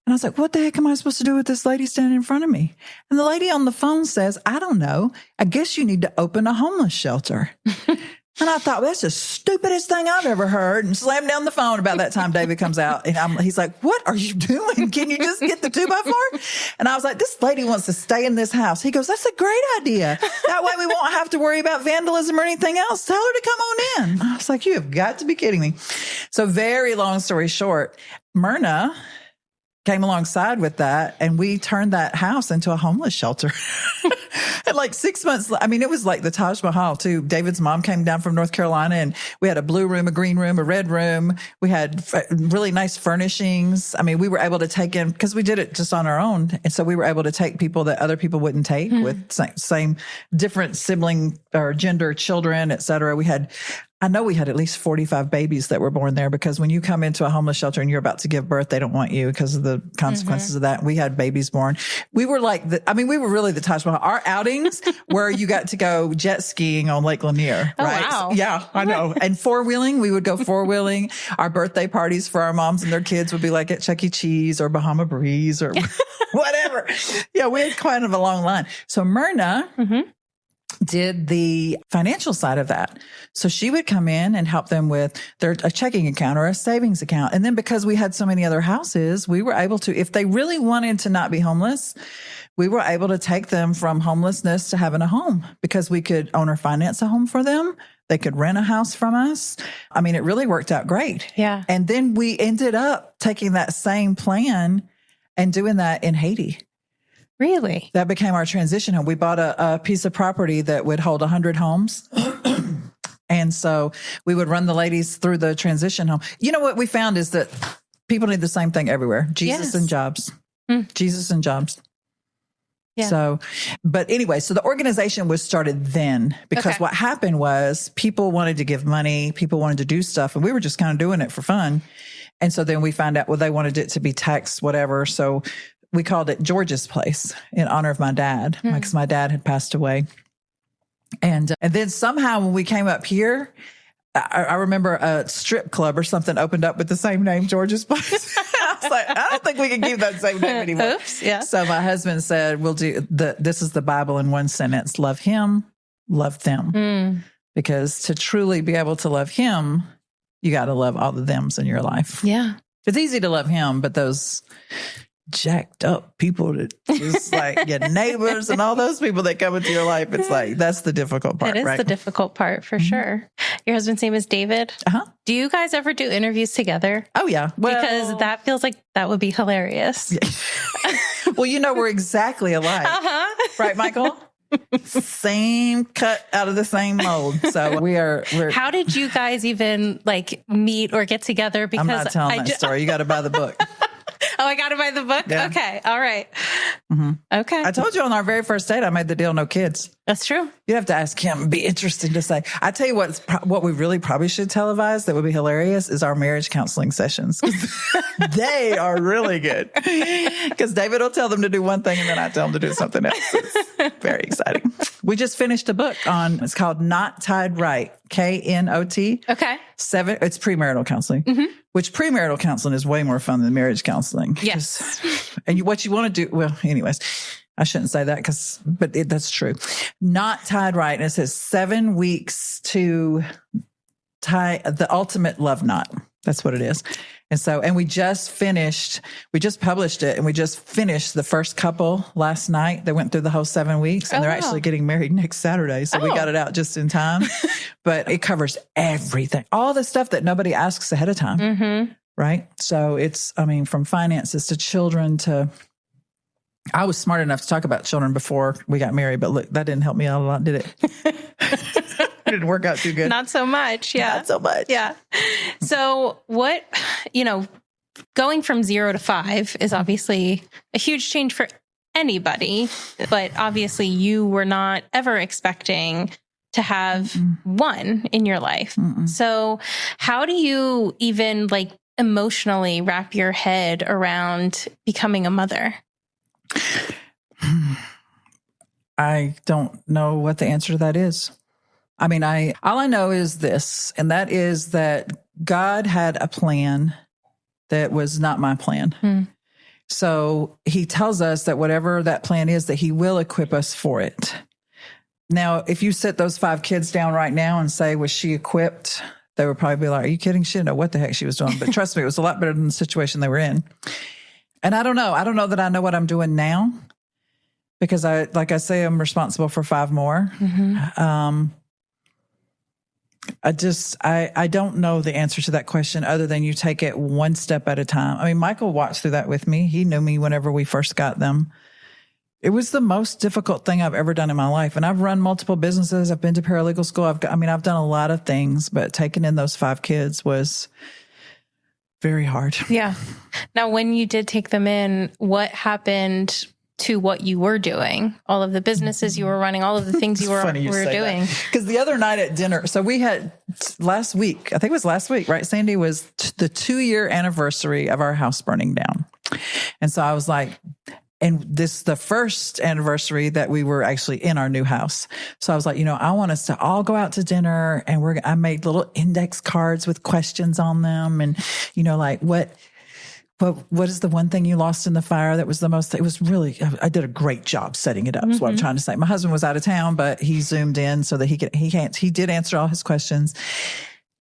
And I was like, what the heck am I supposed to do with this lady standing in front of me? And the lady on the phone says, I don't know. I guess you need to open a homeless shelter. And I thought, that's the stupidest thing I've ever heard, and slammed down the phone. About that time, David comes out, and he's like, what are you doing? Can you just get the 2x4? And I was like, this lady wants to stay in this house. He goes, that's a great idea. That way we won't have to worry about vandalism or anything else. Tell her to come on in. I was like, you have got to be kidding me. So very long story short, Myrna came alongside with that, and we turned that house into a homeless shelter. And like 6 months, I mean, it was like the Taj Mahal too. David's mom came down from North Carolina, and we had a blue room, a green room, a red room. We had really nice furnishings. I mean, we were able to take in, because we did it just on our own. And so we were able to take people that other people wouldn't take with same different sibling or gender children, et cetera. I know we had at least 45 babies that were born there, because when you come into a homeless shelter and you're about to give birth, they don't want you because of the consequences of that. We had babies born. We were like, we were really the Taj Mahal. Our outings were you got to go jet skiing on Lake Lanier, right? Wow. So, yeah, I know. And four-wheeling, we would go four-wheeling. Our birthday parties for our moms and their kids would be like at Chuck E. Cheese or Bahama Breeze or whatever. Yeah, we had kind of a long line. So Myrna did the financial side of that. So she would come in and help them with a checking account or a savings account. And then because we had so many other houses, we were able to, if they really wanted to not be homeless, we were able to take them from homelessness to having a home, because we could own or finance a home for them. They could rent a house from us. I mean, it really worked out great. Yeah. And then we ended up taking that same plan and doing that in Haiti. Really? That became our transition home. We bought a piece of property that would hold 100 homes. And so we would run the ladies through the transition home. You know what we found is that people need the same thing everywhere. Jesus and jobs. Jesus and jobs. Yeah. So, but anyway, so the organization was started then, because what happened was people wanted to give money, people wanted to do stuff, and we were just kind of doing it for fun. And so then we found out, well, they wanted it to be taxed, whatever. So we called it George's Place in honor of my dad, because my dad had passed away. And then somehow when we came up here, I remember a strip club or something opened up with the same name, George's Place. I was like, I don't think we can keep that same name anymore. Oops, yeah. So my husband said, we'll do this is the Bible in one sentence: love him, love them. Because to truly be able to love him, you got to love all the thems in your life. Yeah. It's easy to love him, but those jacked up people that just like your neighbors and all those people that come into your life, it's like, that's the difficult part. It is the difficult part for sure. Your husband's name is David. Do you guys ever do interviews together? Oh yeah. Well, because that feels like that would be hilarious. Yeah. Well, we're exactly alike. Right, Michael? Same cut out of the same mold. So we're How did you guys even like meet or get together? Because I'm not telling that story. You got to buy the book. Oh, I got to buy the book? Yeah. Okay. All right. Okay. I told you on our very first date, I made the deal, no kids. That's true. You'd have to ask him. It'd be interesting to say. I tell you what we really probably should televise that would be hilarious is our marriage counseling sessions. They are really good. Because David will tell them to do one thing and then I tell them to do something else. It's very exciting. We just finished a book it's called Not Tied Right, KNOT. Okay. It's premarital counseling, which premarital counseling is way more fun than marriage counseling. Yes. And what you want to do, well, anyways, I shouldn't say that but that's true. Not Tied Right. And it says 7 weeks to tie the ultimate love knot. That's what it is. And so, we just published it, and we just finished the first couple last night. They went through the whole 7 weeks, and they're actually getting married next Saturday. So we got it out just in time, but it covers everything, all the stuff that nobody asks ahead of time. Right. So it's, from finances to children to, I was smart enough to talk about children before we got married, but look, that didn't help me out a lot, did it? It didn't work out too good. Not so much. Yeah. Not so much. Yeah. So what, going from 0 to 5 is obviously a huge change for anybody, but obviously you were not ever expecting to have one in your life. So how do you even emotionally wrap your head around becoming a mother? I don't know what the answer to that is. All I know is this, and that is that God had a plan that was not my plan. So he tells us that whatever that plan is, that he will equip us for it. Now, if you sit those 5 kids down right now and say, was she equipped? They would probably be like, are you kidding? She didn't know what the heck she was doing. But trust me, it was a lot better than the situation they were in. And I don't know. I don't know that I know what I'm doing now because like I say, I'm responsible for 5 more. I don't know the answer to that question other than you take it one step at a time. I mean, Michael walked through that with me. He knew me whenever we first got them. It was the most difficult thing I've ever done in my life. And I've run multiple businesses. I've been to paralegal school. I've done a lot of things, but taking in those 5 kids was very hard. Yeah. Now, when you did take them in, what happened to what you were doing? All of the businesses you were running, all of the things you were doing. Because the other night at dinner, so we had last week, I think it was last week, right, Sandy, was the 2-year anniversary of our house burning down. And so I was like, and this is the first anniversary that we were actually in our new house. So I was like, I want us to all go out to dinner, and I made little index cards with questions on them. And, like what is the one thing you lost in the fire that was the most, it was really, I did a great job setting it up. Is what I'm trying to say. My husband was out of town, but he zoomed in so that he did answer all his questions.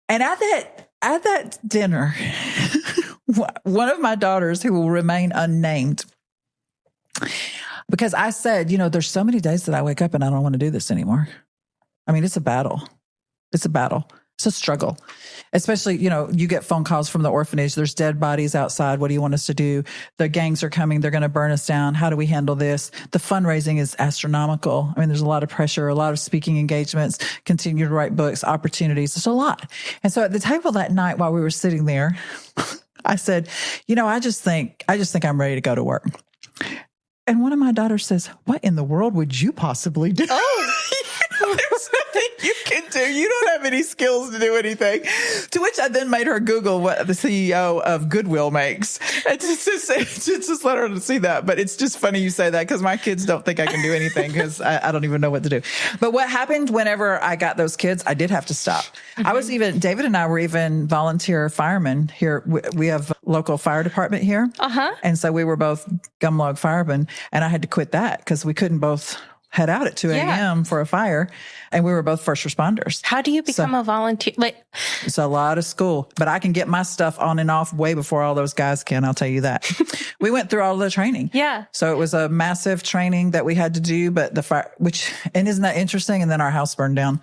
And at that dinner, one of my daughters, who will remain unnamed, because I said, there's so many days that I wake up and I don't want to do this anymore. I mean, it's a battle. It's a battle. It's a struggle. Especially, you get phone calls from the orphanage. There's dead bodies outside. What do you want us to do? The gangs are coming. They're going to burn us down. How do we handle this? The fundraising is astronomical. I mean, there's a lot of pressure, a lot of speaking engagements, continue to write books, opportunities. There's a lot. And so at the table that night while we were sitting there, I said, I just think I'm ready to go to work. And one of my daughters says, what in the world would you possibly do? Oh, there's nothing you can do. You don't have any skills to do anything. To which I then made her Google what the CEO of Goodwill makes. And just let her see that. But it's just funny you say that because my kids don't think I can do anything because I don't even know what to do. But what happened whenever I got those kids, I did have to stop. David and I were even volunteer firemen here. We have a local fire department here. And so we were both gumlog firemen. And I had to quit that because we couldn't both head out at 2 a.m. for a fire. And we were both first responders. How do you become a volunteer? It's a lot of school, but I can get my stuff on and off way before all those guys can. I'll tell you that. We went through all the training. Yeah. So it was a massive training that we had to do, but and isn't that interesting? And then our house burned down.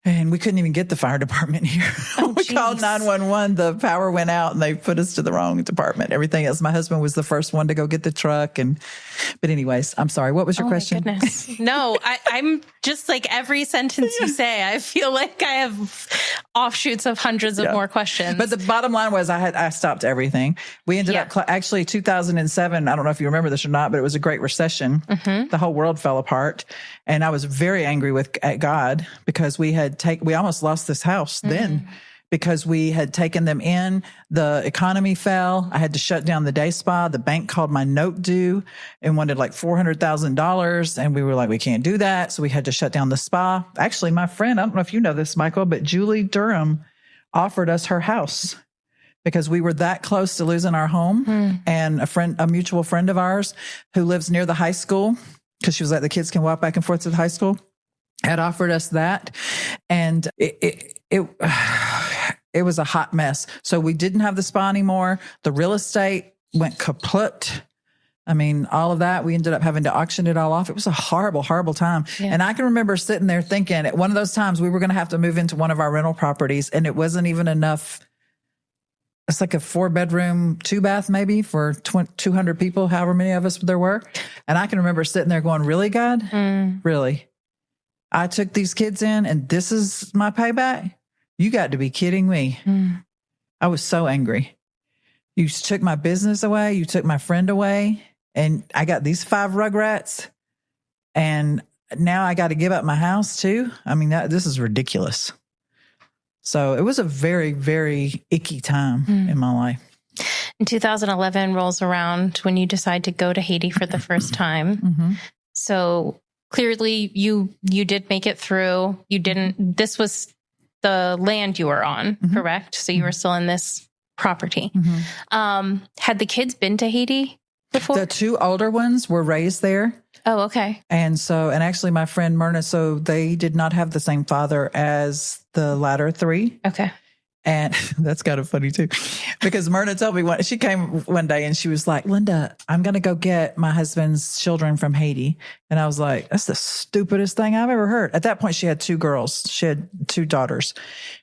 And we couldn't even get the fire department here. We called 911. The power went out and they put us to the wrong department. Everything else. My husband was the first one to go get the truck. But anyways, I'm sorry. What was your question? My goodness. No, I'm just like every sentence you say, I feel like I have offshoots of hundreds of more questions. But the bottom line was I stopped everything. We ended up actually 2007. I don't know if you remember this or not, but it was a great recession. The whole world fell apart. And I was very angry at God because we almost lost this house then because we had taken them in. The economy fell. I had to shut down the day spa. The bank called my note due and wanted like $400,000. And we were like, we can't do that. So we had to shut down the spa. Actually, my friend, I don't know if you know this, Michael, but Julie Durham offered us her house because we were that close to losing our home. And a mutual friend of ours who lives near the high school, because she was like, the kids can walk back and forth to the high school, had offered us that. And it was a hot mess. So we didn't have the spa anymore. The real estate went kaput. I mean, all of that, we ended up having to auction it all off. It was a horrible, horrible time. Yeah. And I can remember sitting there thinking at one of those times we were going to have to move into one of our rental properties and it wasn't even enough. It's like a 4-bedroom, 2-bath maybe for 200 people, however many of us there were. And I can remember sitting there going, really, God? Really? I took these kids in and this is my payback? You got to be kidding me. I was so angry. You took my business away. You took my friend away. And I got these 5 rugrats. And now I got to give up my house too. I mean, this is ridiculous. So it was a very, very icky time in my life. In 2011 rolls around when you decide to go to Haiti for the first time. So clearly you did make it through. This was the land you were on, correct? So you were still in this property. Had the kids been to Haiti before? The two older ones were raised there. Oh, okay. And actually my friend Myrna, so they did not have the same father as the latter three. Okay. And that's kind of funny too, because Myrna told me she came one day and she was like, Linda, I'm going to go get my husband's children from Haiti. And I was like, that's the stupidest thing I've ever heard. At that point, she had two girls. She had two daughters.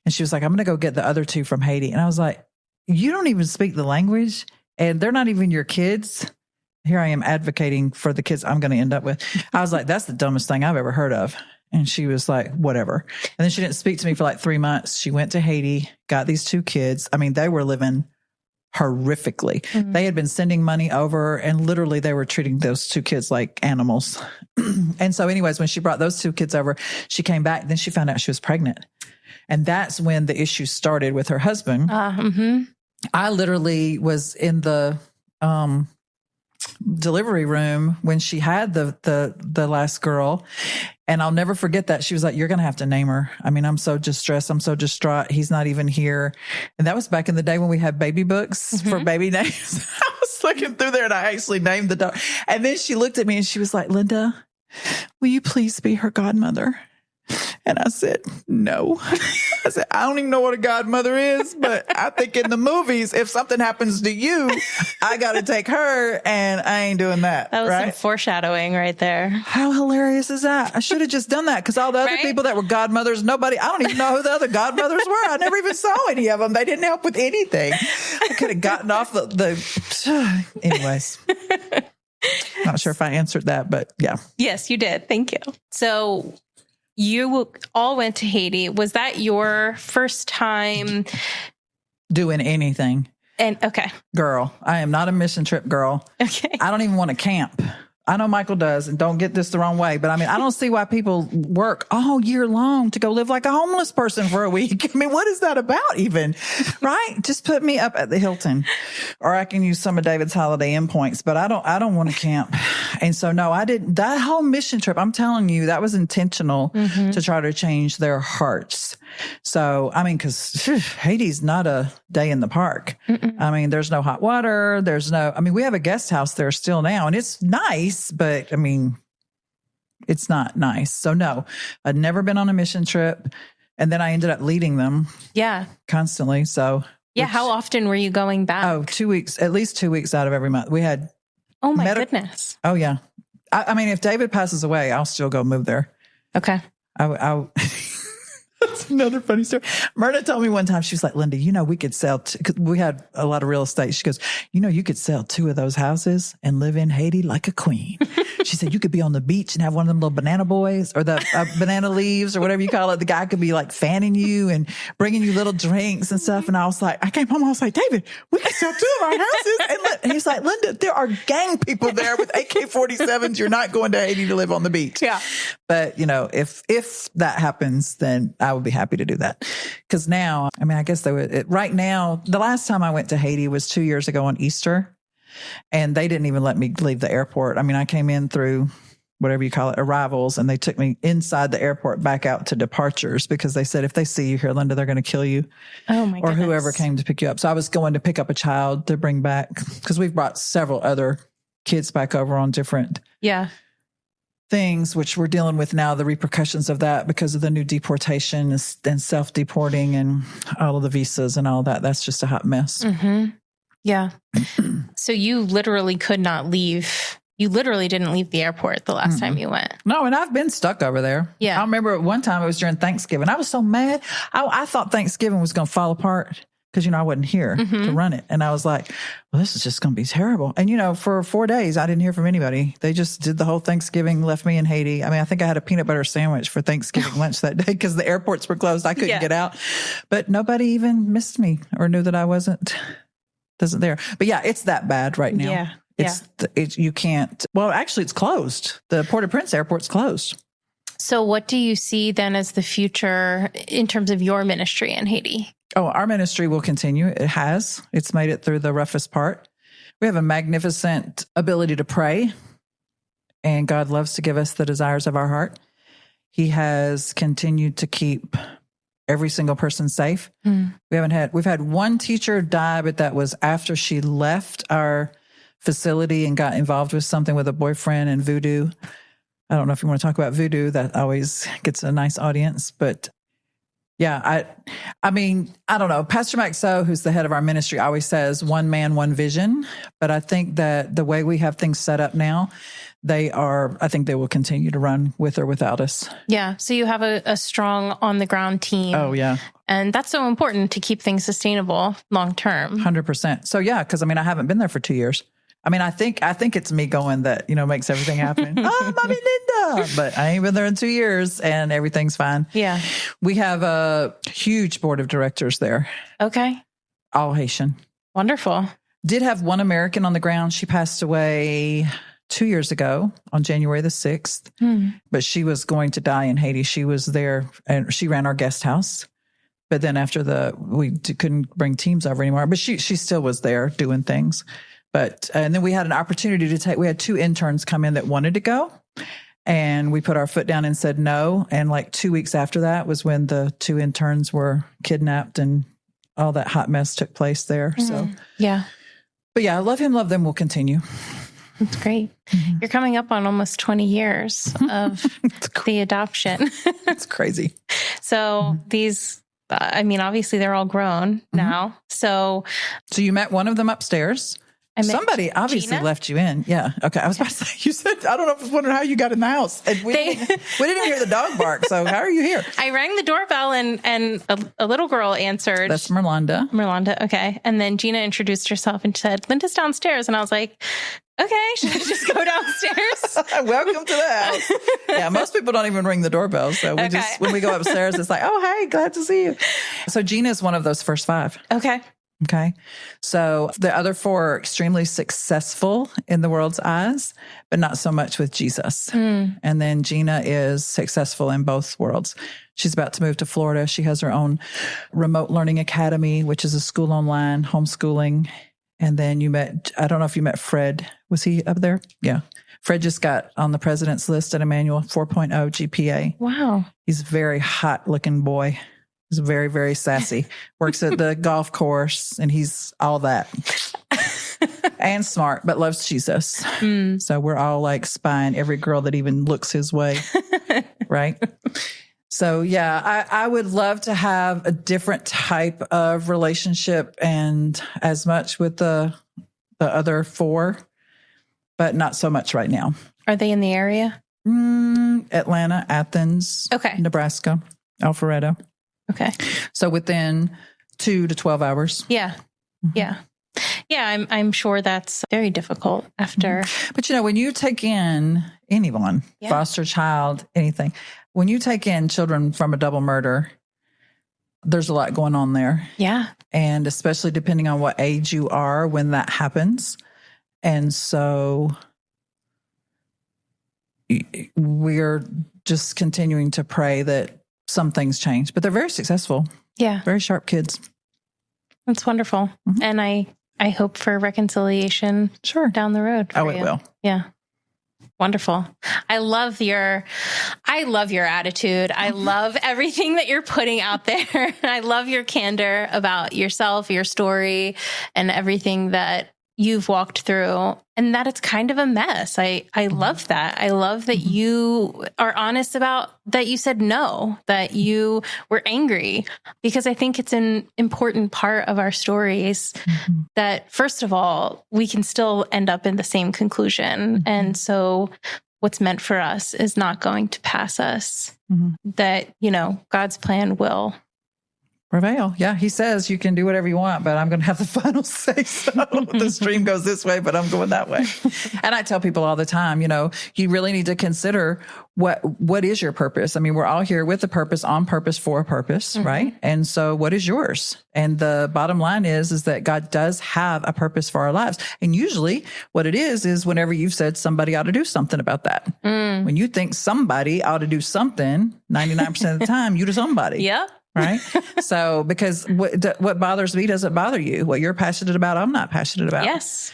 And she was like, I'm going to go get the other two from Haiti. And I was like, you don't even speak the language and they're not even your kids. Here I am advocating for the kids I'm going to end up with. I was like, that's the dumbest thing I've ever heard of. And she was like, whatever. And then she didn't speak to me for like 3 months. She went to Haiti, got these two kids. I mean, they were living horrifically. They had been sending money over and literally they were treating those two kids like animals. And so anyways, when she brought those two kids over, she came back. Then she found out she was pregnant. And that's when the issue started with her husband. I literally was in the delivery room when she had the last girl. And I'll never forget that. She was like, you're going to have to name her. I mean, I'm so distressed. I'm so distraught. He's not even here. And that was back in the day when we had baby books for baby names. I was looking through there and I actually named the dog. And then she looked at me and she was like, Linda, will you please be her godmother? And I said, no. I said, I don't even know what a godmother is, but I think in the movies, if something happens to you, I got to take her and I ain't doing that. That was some foreshadowing right there. How hilarious is that? I should have just done that because all the other people that were godmothers, I don't even know who the other godmothers were. I never even saw any of them. They didn't help with anything. I could have gotten off anyways. Not sure if I answered that, but yeah. Yes, you did. Thank you. So you all went to Haiti. Was that your first time doing anything? And okay. Girl, I am not a mission trip girl. Okay. I don't even want to camp. I know Michael does, and don't get this the wrong way, but I mean, I don't see why people work all year long to go live like a homeless person for a week. I mean, what is that about even? Right? Just put me up at the Hilton, or I can use some of David's Holiday Inn points, but I don't want to camp. And so, no, I didn't. That whole mission trip, I'm telling you, that was intentional to try to change their hearts. So, I mean, because Haiti's not a day in the park. I mean, there's no hot water. We have a guest house there still now, and it's nice, but I mean, it's not nice. So, no, I'd never been on a mission trip. And then I ended up leading them. Yeah. Constantly. So, yeah. How often were you going back? Oh, 2 weeks, at least 2 weeks out of every month. We had. Oh, my goodness. Oh, yeah. I mean, if David passes away, I'll still go move there. Okay. That's another funny story. Myrna told me one time, she was like, Linda, we could sell, cause we had a lot of real estate. She goes, you could sell 2 of those houses and live in Haiti like a queen. She said, you could be on the beach and have one of them little banana boys or the banana leaves or whatever you call it. The guy could be like fanning you and bringing you little drinks and stuff. And I was like, I came home. I was like, David, we can sell 2 of our houses. And he's like, Linda, there are gang people there with AK-47s. You're not going to Haiti to live on the beach. Yeah. But if that happens, then I would be happy to do that. Because now, I mean, I guess right now, the last time I went to Haiti was 2 years ago on Easter. And they didn't even let me leave the airport. I mean, I came in through whatever you call it, arrivals, and they took me inside the airport back out to departures because they said, if they see you here, Linda, they're going to kill you. Oh my goodness. Or whoever came to pick you up. So I was going to pick up a child to bring back because we've brought several other kids back over on different things, which we're dealing with now, the repercussions of that because of the new deportation and self-deporting and all of the visas and all that. That's just a hot mess. Yeah. So you literally could not leave. You literally didn't leave the airport the last time you went. No, and I've been stuck over there. Yeah. I remember one time it was during Thanksgiving. I was so mad. I thought Thanksgiving was going to fall apart because, I wasn't here to run it. And I was like, well, this is just going to be terrible. And, for 4 days, I didn't hear from anybody. They just did the whole Thanksgiving, left me in Haiti. I mean, I think I had a peanut butter sandwich for Thanksgiving lunch that day because the airports were closed. I couldn't get out. But nobody even missed me or knew that I wasn't there. But yeah, it's that bad right now. Yeah. You can't. Well, actually, it's closed. The Port-au-Prince airport's closed. So what do you see then as the future in terms of your ministry in Haiti? Oh, our ministry will continue. It has. It's made it through the roughest part. We have a magnificent ability to pray, and God loves to give us the desires of our heart. He has continued to keep every single person safe. We've had one teacher die, but that was after she left our facility and got involved with something with a boyfriend and voodoo. I don't know if you want to talk about voodoo. That always gets a nice audience, but yeah, I mean, I don't know. Pastor Mike So, who's the head of our ministry, always says one man, one vision. But I think that the way we have things set up now, I think they will continue to run with or without us. Yeah. So you have a strong on the ground team. Oh, yeah. And that's so important to keep things sustainable long term. 100%. So yeah, because I mean, I haven't been there for 2 years. I mean, I think it's me going that, makes everything happen. Oh, Mommy Linda. But I ain't been there in 2 years and everything's fine. Yeah. We have a huge board of directors there. Okay. All Haitian. Wonderful. Did have one American on the ground. She passed away 2 years ago on January the 6th. But she was going to die in Haiti. She was there and she ran our guest house. But then after we couldn't bring teams over anymore. But she still was there doing things. And then we had an opportunity we had 2 interns come in that wanted to go, and we put our foot down and said no. And like 2 weeks after that was when the 2 interns were kidnapped and all that hot mess took place there. So, yeah. But yeah, Love Him, Love Them will continue. That's great. You're coming up on almost 20 years of the adoption. It's crazy. So these, obviously they're all grown now. So you met one of them upstairs. Somebody obviously Gina? left you in. Yeah. Okay. I was about to say, you said, I don't know, I was wondering how you got in the house. And we didn't hear the dog bark. So how are you here? I rang the doorbell and a little girl answered. That's Merlanda. Okay. And then Gina introduced herself and said, Linda's downstairs. And I was like, okay, should I just go downstairs? Welcome to the house. Yeah. Most people don't even ring the doorbell. So when we go upstairs, it's like, oh, hey, glad to see you. So Gina is one of those first 5. Okay. Okay. So the other 4 are extremely successful in the world's eyes, but not so much with Jesus. And then Gina is successful in both worlds. She's about to move to Florida. She has her own remote learning academy, which is a school online, homeschooling. And then I don't know if you met Fred. Was he up there? Yeah. Fred just got on the president's list at Emmanuel, 4.0 GPA. Wow. He's a very hot looking boy. He's very, very sassy. Works at the golf course, and he's all that. And smart, but loves Jesus. So we're all like spying every girl that even looks his way. Right? So yeah, I would love to have a different type of relationship and as much with the other 4, but not so much right now. Are they in the area? Atlanta, Athens, Nebraska, Alpharetta. Okay. So within 2 to 12 hours. Yeah. Yeah. Yeah. I'm sure that's very difficult after. But when you take in anyone, foster child, anything, when you take in children from a double murder, there's a lot going on there. Yeah. And especially depending on what age you are when that happens. And so we're just continuing to pray that some things change, but they're very successful. Yeah. Very sharp kids. That's wonderful. And I hope for reconciliation down the road. Oh, it will. Yeah. Wonderful. I love your attitude. I love everything that you're putting out there. I love your candor about yourself, your story, and everything that you've walked through, and that it's kind of a mess. I love that. I love that you are honest about that. You said no, that you were angry, because I think it's an important part of our stories that, first of all, we can still end up in the same conclusion. And so what's meant for us is not going to pass us, that, God's plan will prevail. Yeah, he says you can do whatever you want, but I'm going to have the final say. So the stream goes this way, but I'm going that way. And I tell people all the time, you really need to consider what is your purpose. I mean, we're all here with a purpose, on purpose, for a purpose, right? And so what is yours? And the bottom line is that God does have a purpose for our lives. And usually what it is whenever you've said somebody ought to do something about that. When you think somebody ought to do something, 99% of the time, you do somebody. Yeah. Right. So, because what bothers me doesn't bother you. What you're passionate about, I'm not passionate about. Yes.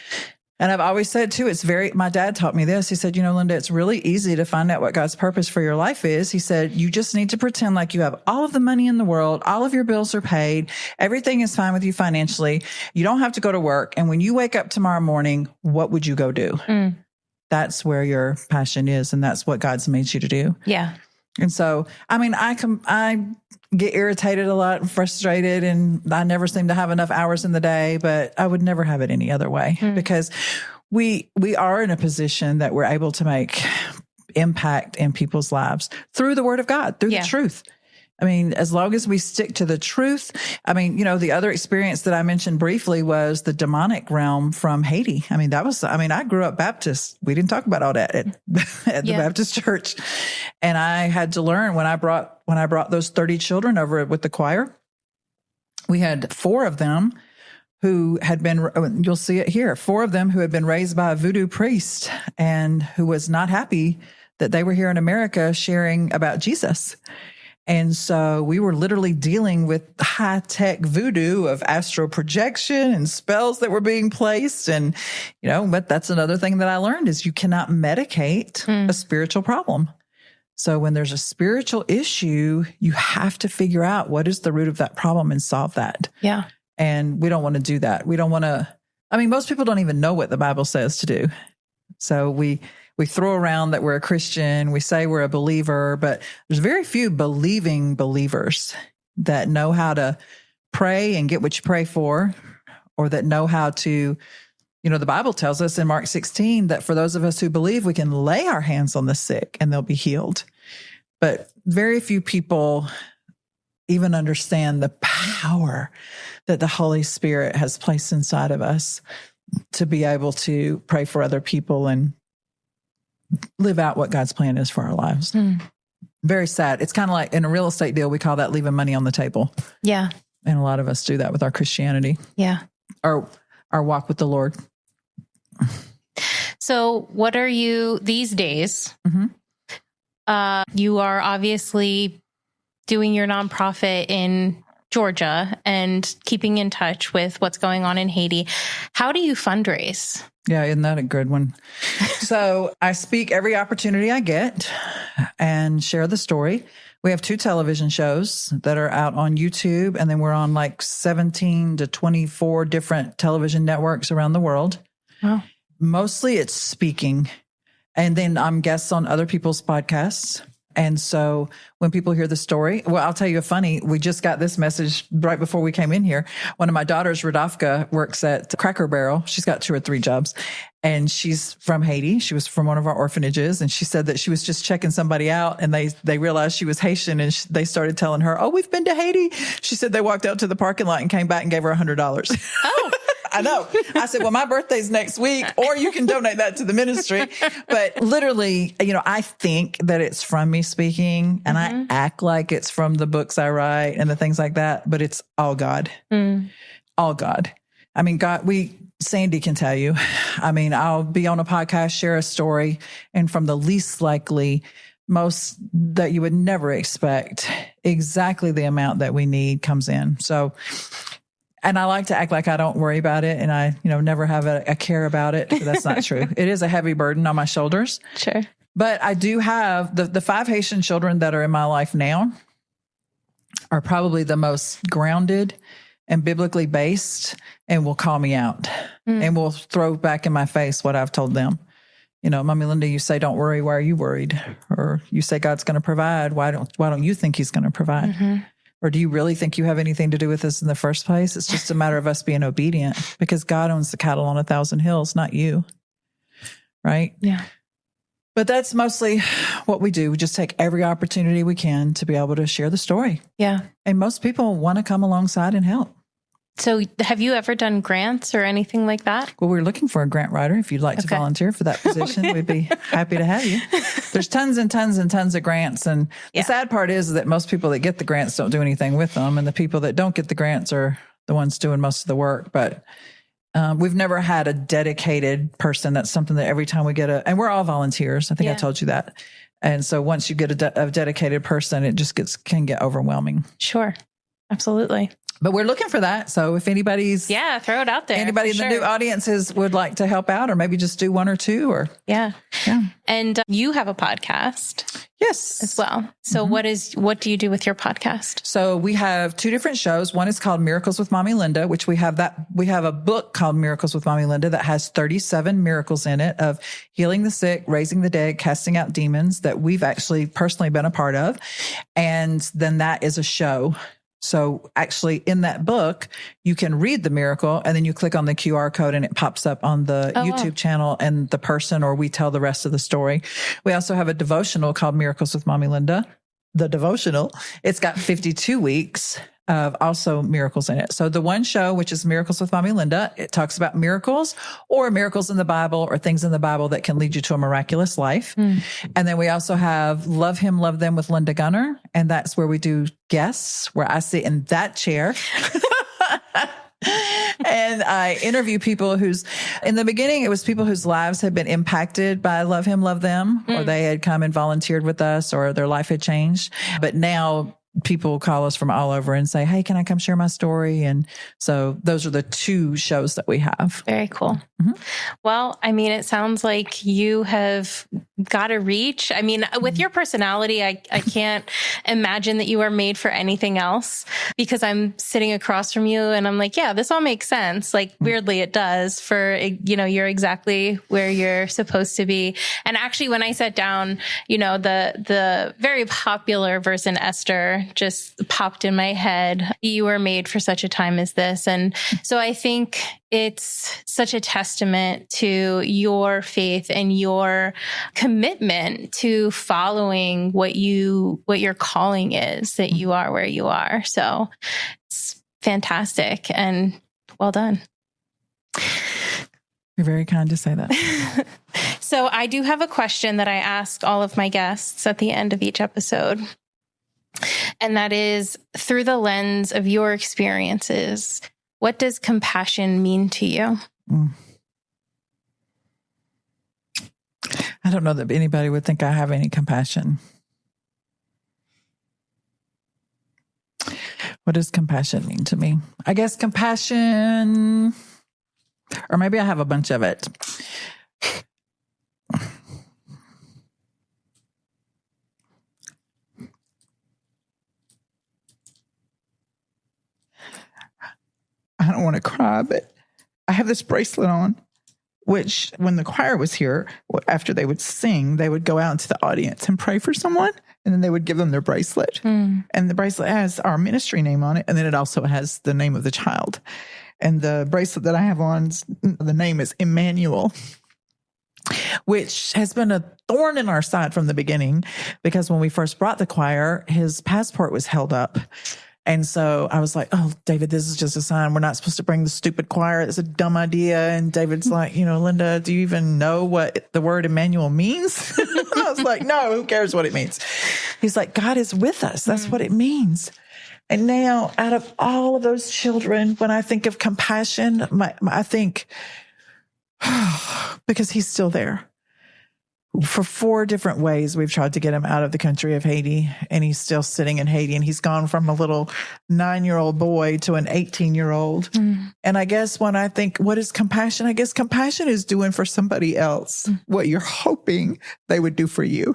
And I've always said too, my dad taught me this. He said, Linda, it's really easy to find out what God's purpose for your life is. He said, you just need to pretend like you have all of the money in the world. All of your bills are paid. Everything is fine with you financially. You don't have to go to work. And when you wake up tomorrow morning, what would you go do? That's where your passion is. And that's what God's made you to do. Yeah. And so, I get irritated a lot and frustrated, and I never seem to have enough hours in the day, but I would never have it any other way because we are in a position that we're able to make impact in people's lives through the Word of God, through the truth. As long as we stick to the truth. The other experience that I mentioned briefly was the demonic realm from Haiti. I grew up Baptist. We didn't talk about all that at the Baptist church. And I had to learn when I brought those 30 children over with the choir, we had 4 of them who had been, you'll see it here, 4 of them who had been raised by a voodoo priest and who was not happy that they were here in America sharing about Jesus. And so we were literally dealing with high-tech voodoo of astral projection and spells that were being placed. And, but that's another thing that I learned is you cannot medicate a spiritual problem. So when there's a spiritual issue, you have to figure out what is the root of that problem and solve that. Yeah. And we don't want to do that. We don't want to, most people don't even know what the Bible says to do. So we throw around that we're a Christian, we say we're a believer, but there's very few believing believers that know how to pray and get what you pray for, or that know how to, the Bible tells us in Mark 16 that for those of us who believe, we can lay our hands on the sick and they'll be healed. But very few people even understand the power that the Holy Spirit has placed inside of us to be able to pray for other people and live out what God's plan is for our lives. Very sad. It's kind of like in a real estate deal, we call that leaving money on the table. Yeah. And a lot of us do that with our Christianity. Yeah. Our walk with the Lord. So what are you these days? You are obviously doing your nonprofit in Georgia and keeping in touch with what's going on in Haiti. How do you fundraise? Yeah, isn't that a good one? So I speak every opportunity I get and share the story. We have 2 television shows that are out on YouTube, and then we're on like 17 to 24 different television networks around the world. Wow. Mostly it's speaking. And then I'm guests on other people's podcasts. And so when people hear the story, well, I'll tell you a funny, we just got this message right before we came in here. One of my daughters, Radovka, works at Cracker Barrel. She's got 2 or 3 jobs, and she's from Haiti. She was from one of our orphanages, and she said that she was just checking somebody out, and they realized she was Haitian, and they started telling her, "Oh, we've been to Haiti." She said they walked out to the parking lot and came back and gave her $100. Oh. I know. I said, well, my birthday's next week, or you can donate that to the ministry. But literally, I think that it's from me speaking, and I act like it's from the books I write and the things like that, but it's all God. All God. God, Sandy can tell you. I'll be on a podcast, share a story, and from the least likely, most that you would never expect, exactly the amount that we need comes in. So, and I like to act like I don't worry about it, and I, never have a care about it. But that's not true. It is a heavy burden on my shoulders. Sure. But I do have the 5 Haitian children that are in my life now are probably the most grounded and biblically based, and will call me out and will throw back in my face what I've told them. Mommy Linda, you say, don't worry. Why are you worried? Or you say God's going to provide. Why don't you think he's going to provide? Or do you really think you have anything to do with this in the first place? It's just a matter of us being obedient, because God owns the cattle on 1,000 hills, not you. Right? Yeah. But that's mostly what we do. We just take every opportunity we can to be able to share the story. Yeah. And most people want to come alongside and help. So have you ever done grants or anything like that? Well, we're looking for a grant writer. If you'd like to volunteer for that position, we'd be happy to have you. There's tons and tons and tons of grants. And the sad part is that most people that get the grants don't do anything with them. And the people that don't get the grants are the ones doing most of the work. But we've never had a dedicated person. That's something that every time we get and we're all volunteers. I think I told you that. And so once you get a dedicated person, it just can get overwhelming. Sure. Absolutely. But we're looking for that. So if anybody's throw it out there. Anybody in the new audiences would like to help out, or maybe just do one or two, or And you have a podcast, yes, as well. So what do you do with your podcast? So we have two different shows. One is called Miracles with Mommy Linda, which we have a book called Miracles with Mommy Linda that has 37 miracles in it of healing the sick, raising the dead, casting out demons that we've actually personally been a part of. And then that is a show. So actually in that book, you can read the miracle and then you click on the QR code and it pops up on the YouTube channel and the person, or we tell the rest of the story. We also have a devotional called Miracles with Mommy Linda. The devotional, it's got 52 weeks of also miracles in it. So the one show, which is Miracles with Mommy Linda, it talks about miracles or miracles in the Bible or things in the Bible that can lead you to a miraculous life. And then we also have Love Him, Love Them with Linda Gunner. And that's where we do guests, where I sit in that chair. And I interview people in the beginning, it was people whose lives had been impacted by Love Him, Love Them, or they had come and volunteered with us, or their life had changed. But now people call us from all over and say, hey, can I come share my story? And so those are the two shows that we have. Very cool. Well, I mean, it sounds like you have got to reach. I mean, with your personality, I can't imagine that you are made for anything else, because I'm sitting across from you and I'm like, yeah, this all makes sense. Like weirdly it does, for, you're exactly where you're supposed to be. And actually, when I sat down, the very popular verse in Esther just popped in my head. You were made for such a time as this. And so I think it's such a testament to your faith and your commitment to following what your calling is, that you are where you are. So it's fantastic and well done. You're very kind to say that. So I do have a question that I ask all of my guests at the end of each episode. And that is, through the lens of your experiences, what does compassion mean to you? I don't know that anybody would think I have any compassion. What does compassion mean to me? I guess compassion, or maybe I have a bunch of it. I don't want to cry, but I have this bracelet on, which when the choir was here, after they would sing, they would go out into the audience and pray for someone, and then they would give them their bracelet. And the bracelet has our ministry name on it, and then it also has the name of the child. And the bracelet that I have on, the name is Emmanuel, which has been a thorn in our side from the beginning, because when we first brought the choir, his passport was held up. And so I was like, oh, David, this is just a sign. We're not supposed to bring the stupid choir. It's a dumb idea. And David's like, Linda, do you even know what the word Emmanuel means? And I was like, no, who cares what it means? He's like, God is with us. That's what it means. And now, out of all of those children, when I think of compassion, I think, because he's still there. For 4 different ways, we've tried to get him out of the country of Haiti, and he's still sitting in Haiti, and he's gone from a little 9-year-old boy to an 18-year-old. And I guess when I think, what is compassion? I guess compassion is doing for somebody else what you're hoping they would do for you,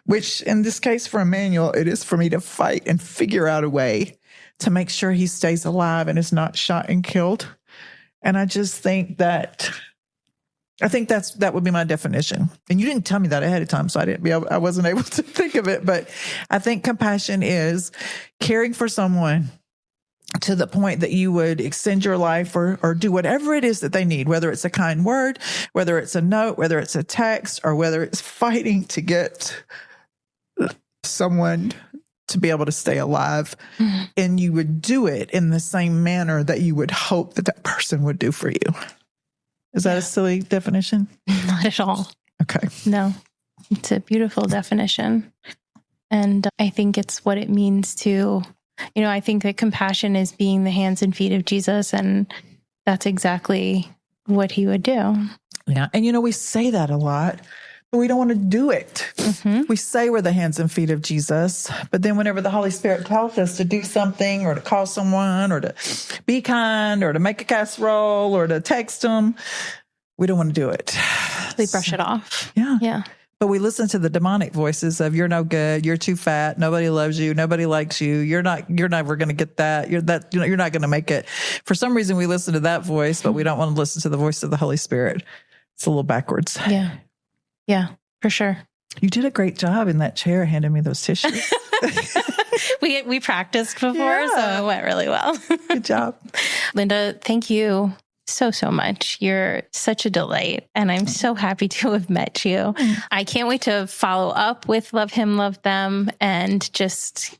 which in this case for Emmanuel, it is for me to fight and figure out a way to make sure he stays alive and is not shot and killed. And I just think that that would be my definition. And you didn't tell me that ahead of time, so I wasn't able to think of it. But I think compassion is caring for someone to the point that you would extend your life or do whatever it is that they need, whether it's a kind word, whether it's a note, whether it's a text, or whether it's fighting to get someone to be able to stay alive. And you would do it in the same manner that you would hope that person would do for you. Is that a silly definition? Not at all. Okay. No, it's a beautiful definition. And I think it's what it means to, I think that compassion is being the hands and feet of Jesus. And that's exactly what he would do. Yeah. And, we say that a lot, but we don't want to do it. We say we're the hands and feet of Jesus, but then whenever the Holy Spirit tells us to do something or to call someone or to be kind or to make a casserole or to text them, we don't want to do it. We brush it off. Yeah. But we listen to the demonic voices of, you're no good, you're too fat, nobody loves you, nobody likes you, you're never going to get that, you're not going to make it. For some reason, we listen to that voice, but we don't want to listen to the voice of the Holy Spirit. It's a little backwards. Yeah, for sure. You did a great job in that chair handing me those tissues. We practiced before, so it went really well. Good job. Linda, thank you so much. You're such a delight, and I'm so happy to have met you. I can't wait to follow up with Love Him, Love Them, and just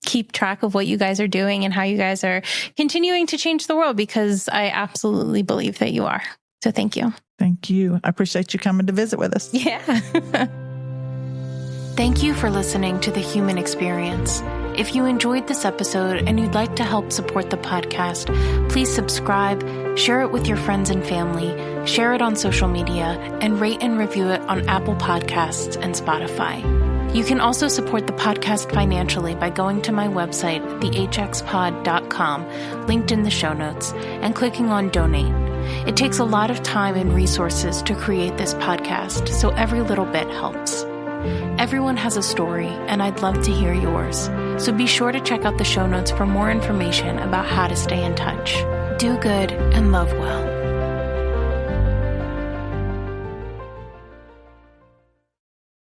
keep track of what you guys are doing and how you guys are continuing to change the world, because I absolutely believe that you are. So thank you. Thank you. I appreciate you coming to visit with us. Yeah. Thank you for listening to The Human Experience. If you enjoyed this episode and you'd like to help support the podcast, please subscribe, share it with your friends and family, share it on social media, and rate and review it on Apple Podcasts and Spotify. You can also support the podcast financially by going to my website, thehxpod.com, linked in the show notes, and clicking on Donate. It takes a lot of time and resources to create this podcast, so every little bit helps. Everyone has a story, and I'd love to hear yours. So be sure to check out the show notes for more information about how to stay in touch. Do good and love well.